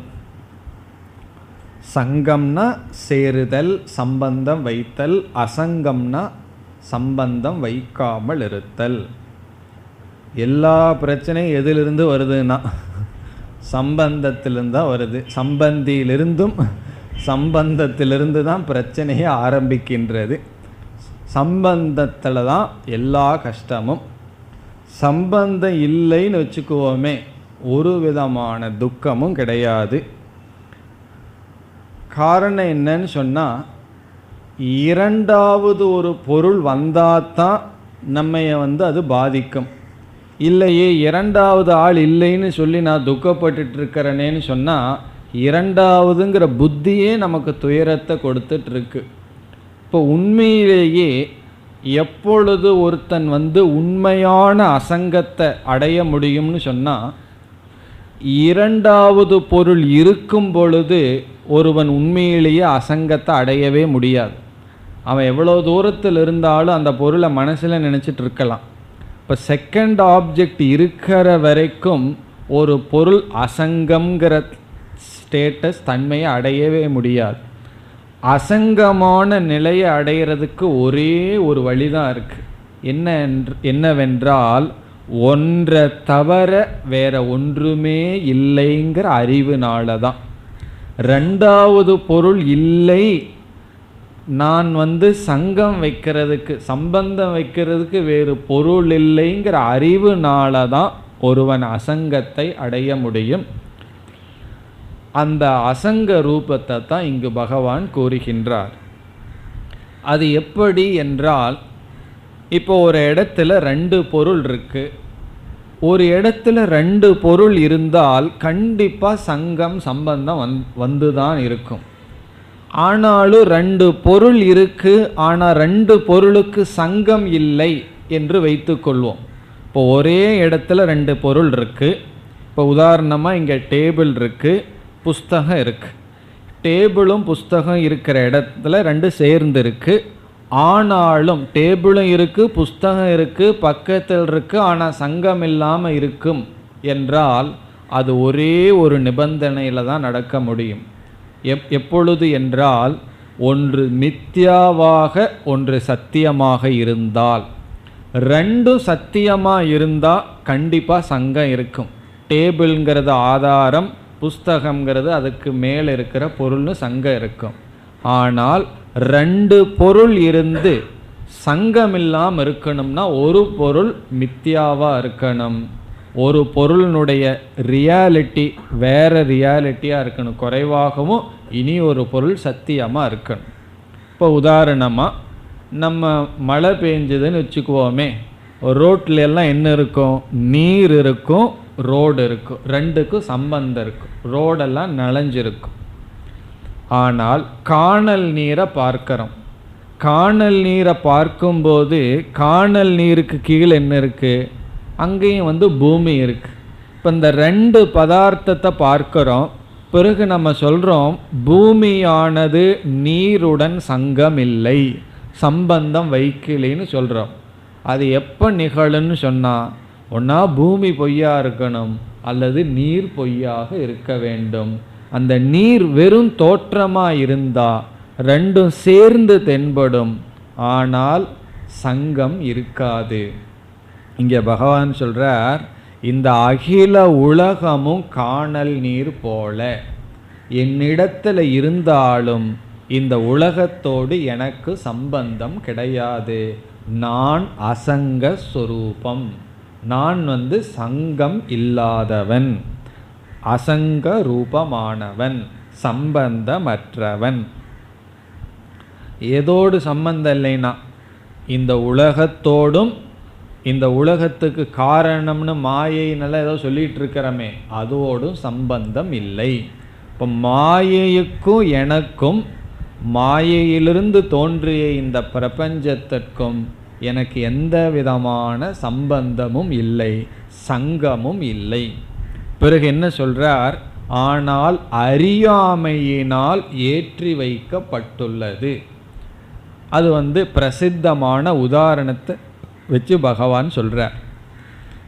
சங்கம்னா சேருதல், சம்பந்தம் வைத்தல். அசங்கம்னா சம்பந்தம் வைக்காமல் இருத்தல். எல்லா பிரச்சனையும் எதிலிருந்து வருதுன்னா சம்பந்தத்திலிருந்து தான் வருது. சம்பந்தியிலிருந்தும் சம்பந்தத்திலிருந்து தான் பிரச்சனையே ஆரம்பிக்கின்றது. சம்பந்தத்தில் தான் எல்லா கஷ்டமும். சம்பந்தம் இல்லைன்னு வச்சுக்குவோமே, ஒரு விதமான துக்கமும் கிடையாது. காரணம் என்னன்னு சொன்னால், இரண்டாவது ஒரு பொருள் வந்தால் தான் நம்மைய அது பாதிக்கும். இல்லையே இரண்டாவது ஆள் இல்லைன்னு சொல்லி நான் துக்கப்பட்டுட்டு இருக்கிறேனேன்னு சொன்னால், இரண்டாவதுங்கிற புத்தியே நமக்கு துயரத்தை கொடுத்துட்ருக்கு. இப்போ உண்மையிலேயே எப்பொழுது ஒருத்தன் உண்மையான அசங்கத்தை அடைய முடியும்னு சொன்னால், இரண்டாவது பொருள் இருக்கும் பொழுது ஒருவன் உண்மையிலேயே அசங்கத்தை அடையவே முடியாது. அவன் எவ்வளோ தூரத்தில் இருந்தாலும் அந்த பொருளை மனசில் நினச்சிட்டு இருக்கலாம். இப்போ செகண்ட் ஆப்ஜெக்ட் இருக்கிற வரைக்கும் ஒரு பொருள் அசங்கம்ங்கிற ஸ்டேட்டஸ் தன்மையை அடையவே முடியாது. அசங்கமான நிலையை அடைகிறதுக்கு ஒரே ஒரு வழிதான் இருக்குது. என்னவென்றால், ஒன்றை தவிர வேற ஒன்றுமே இல்லைங்கிற அறிவுனால தான். ரெண்டாவது பொருள் இல்லை, நான் சங்கம் வைக்கிறதுக்கு, சம்பந்தம் வைக்கிறதுக்கு வேறு பொருள் இல்லைங்கிற அறிவுனால தான் ஒருவன் அசங்கத்தை அடைய முடியும். அந்த அசங்க ரூபத்தை தான் இங்கு பகவான் கூறுகின்றார். அது எப்படி என்றால், இப்போ ஒரு இடத்துல ரெண்டு பொருள் இருக்கு. ஒரு இடத்துல ரெண்டு பொருள் இருந்தால் கண்டிப்பாக சங்கம் சம்பந்தம் வந்துதான் இருக்கும். ஆனாலும் ரெண்டு பொருள் இருக்கு, ஆனால் ரெண்டு பொருளுக்கு சங்கம் இல்லை என்று வைத்துக்கொள்வோம். இப்போ ஒரே இடத்துல ரெண்டு பொருள் இருக்கு. இப்போ உதாரணமாக இங்கே டேபிள் இருக்கு, புஸ்தகம் இருக்கு. டேபிளும் புஸ்தகம் இருக்கிற இடத்துல ரெண்டு சேர்ந்து இருக்கு. ஆனாலும் டேபிளும் இருக்கு, புஸ்தகம் இருக்கு, பக்கத்தில் இருக்கு, ஆனால் சங்கம் இல்லாமல் இருக்கும் என்றால் அது ஒரே ஒரு நிபந்தனையில் தான் நடக்க முடியும். எப்பொழுது என்றால், ஒன்று மித்யாவாக ஒன்று சத்தியமாக இருந்தால். ரெண்டும் சத்தியமாக இருந்தால் கண்டிப்பாக சங்கம் இருக்கும். டேபிள்ங்கிறது ஆதாரம், புஸ்தகங்கிறது அதுக்கு மேலே இருக்கிற பொருள்னு சங்கம் இருக்கும். ஆனால் ரெண்டு பொருள் இருந்து சங்கம் இல்லாமல் இருக்கணும்னா ஒரு பொருள் மித்யாவாக இருக்கணும், ஒரு பொருளினுடைய ரியாலிட்டி வேற ரியாலிட்டியாக இருக்கணும், குறைவாகவும். இனி ஒரு பொருள் சத்தியமாக இருக்கணும். இப்போ உதாரணமாக நம்ம மழை பெஞ்சதுன்னு வச்சுக்குவோமே, ரோட்டில் எல்லாம் என்ன இருக்கும்? நீர் இருக்கும், ரோடு இருக்கும். ரெண்டுக்கும் சம்பந்தம் இருக்கும். ரோடெல்லாம் நனைஞ்சிருக்கும். ஆனால் காணல் நீரை பார்க்கிறோம். காணல் நீரை பார்க்கும்போது காணல் நீருக்கு கீழே என்ன இருக்குது? அங்கேயும் பூமி இருக்குது. இப்போ இந்த ரெண்டு பதார்த்தத்தை பார்க்குறோம். பிறகு நம்ம சொல்கிறோம், பூமியானது நீருடன் சங்கம் இல்லை, சம்பந்தம் வைக்கலைன்னு சொல்கிறோம். அது எப்போ நிகழும்னு சொன்னால், ஒன்றா பூமி பொய்யா இருக்கணும் அல்லது நீர் பொய்யாக இருக்க வேண்டும். அந்த நீர் வெறும் தோற்றமாக இருந்தால் ரெண்டும் சேர்ந்து தென்படும், ஆனால் சங்கம் இருக்காது. இங்கே பகவான் சொல்கிறார், இந்த அகில உலகமும் காணல் நீர் போல என்னிடத்தில் இருந்தாலும் இந்த உலகத்தோடு எனக்கு சம்பந்தம் கிடையாது. நான் அசங்க ஸ்வரூபம், நான் சங்கம் இல்லாதவன், அசங்க ரூபமானவன், சம்பந்தமற்றவன். ஏதோடு சம்பந்தம் இல்லைன்னா இந்த உலகத்தோடும் இந்த உலகத்துக்கு காரணம்னு மாயைன்னெல்லாம் ஏதோ சொல்லிட்டு இருக்கிறோமே, அதோடும் சம்பந்தம் இல்லை. இப்போ மாயைக்கும் எனக்கும், மாயையிலிருந்து தோன்றிய இந்த பிரபஞ்சத்திற்கும் எனக்கு எந்த விதமான சம்பந்தமும் இல்லை, சங்கமும் இல்லை. பிறகு என்ன சொல்றார்? ஆனால் அறியாமையினால் ஏற்றி வைக்கப்பட்டுள்ளது. அது பிரசித்தமான உதாரணத்தை வச்சு பகவான் சொல்றார்.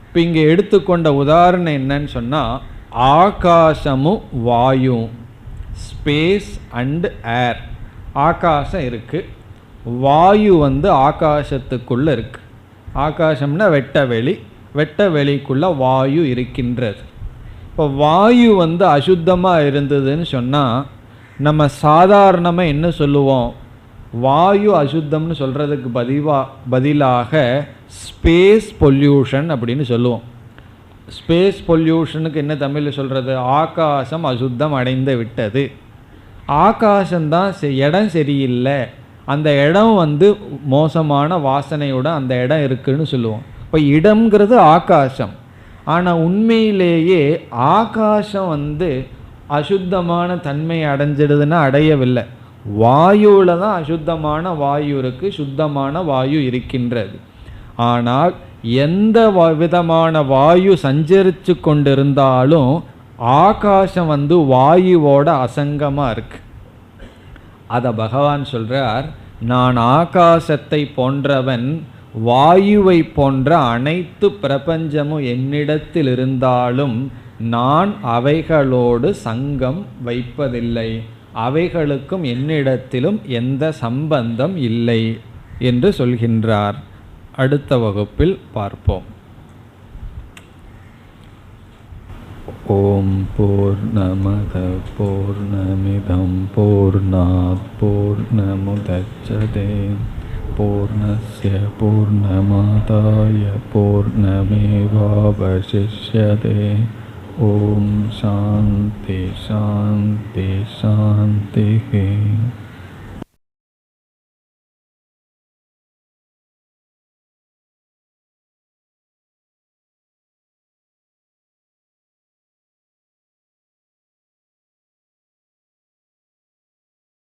இப்போ இங்கே எடுத்துக்கொண்ட உதாரணம் என்னன்னு சொன்னால், ஆகாசமும் வாயு, ஸ்பேஸ் அண்ட் ஏர். ஆகாசம் இருக்கு, வாயு ஆகாசத்துக்குள்ள இருக்கு. ஆகாசம்னா வெட்ட வெளி, வெட்ட வெளிக்குள்ள வாயு இருக்கின்றது. இப்போ வாயு அசுத்தமாக இருந்ததுன்னு சொன்னால் நம்ம சாதாரணமாக என்ன சொல்லுவோம்? வாயு அசுத்தம்னு சொல்கிறதுக்கு பதிலாக ஸ்பேஸ் பொல்யூஷன் அப்படின்னு சொல்லுவோம். ஸ்பேஸ் பொல்யூஷனுக்கு என்ன தமிழில் சொல்கிறது? ஆகாசம் அசுத்தம் அடைந்து விட்டது. ஆகாசம்தான் இடம் சரியில்லை, அந்த இடம் மோசமான வாசனையோட அந்த இடம் இருக்குன்னு சொல்லுவோம். இப்போ இடம்ங்கிறது ஆகாசம். ஆனால் உண்மையிலேயே ஆகாசம் அசுத்தமான தன்மை அடைஞ்சிடுதுன்னா அடையவில்லை. வாயுவில் தான் அசுத்தமான வாயு இருக்குது, சுத்தமான வாயு இருக்கின்றது. ஆனால் எந்த விதமான வாயு சஞ்சரித்து கொண்டிருந்தாலும் ஆகாசம் வாயுவோட அசங்கமாக இருக்கு. அதை பகவான் சொல்கிறார், நான் ஆகாசத்தை போன்றவன், வாயுவை போன்ற அனைத்து பிரபஞ்சமும் என்னிடத்தில் இருந்தாலும் நான் அவைகளோடு சங்கம் வைப்பதில்லை, அவைகளுக்கும் என்னிடத்திலும் எந்த சம்பந்தம் இல்லை என்று சொல்கின்றார். அடுத்த வகுப்பில் பார்ப்போம். ஓம் பூர்ணமத பூர்ணமிதம் பூர்ணாத் பூர்ணமுதச்யதே பூர்ணஸ்ய பூர்ணமாதாய பூர்ணமேவாவசிஷ்யதே. ஓம் சாந்தி சாந்தி சாந்தி.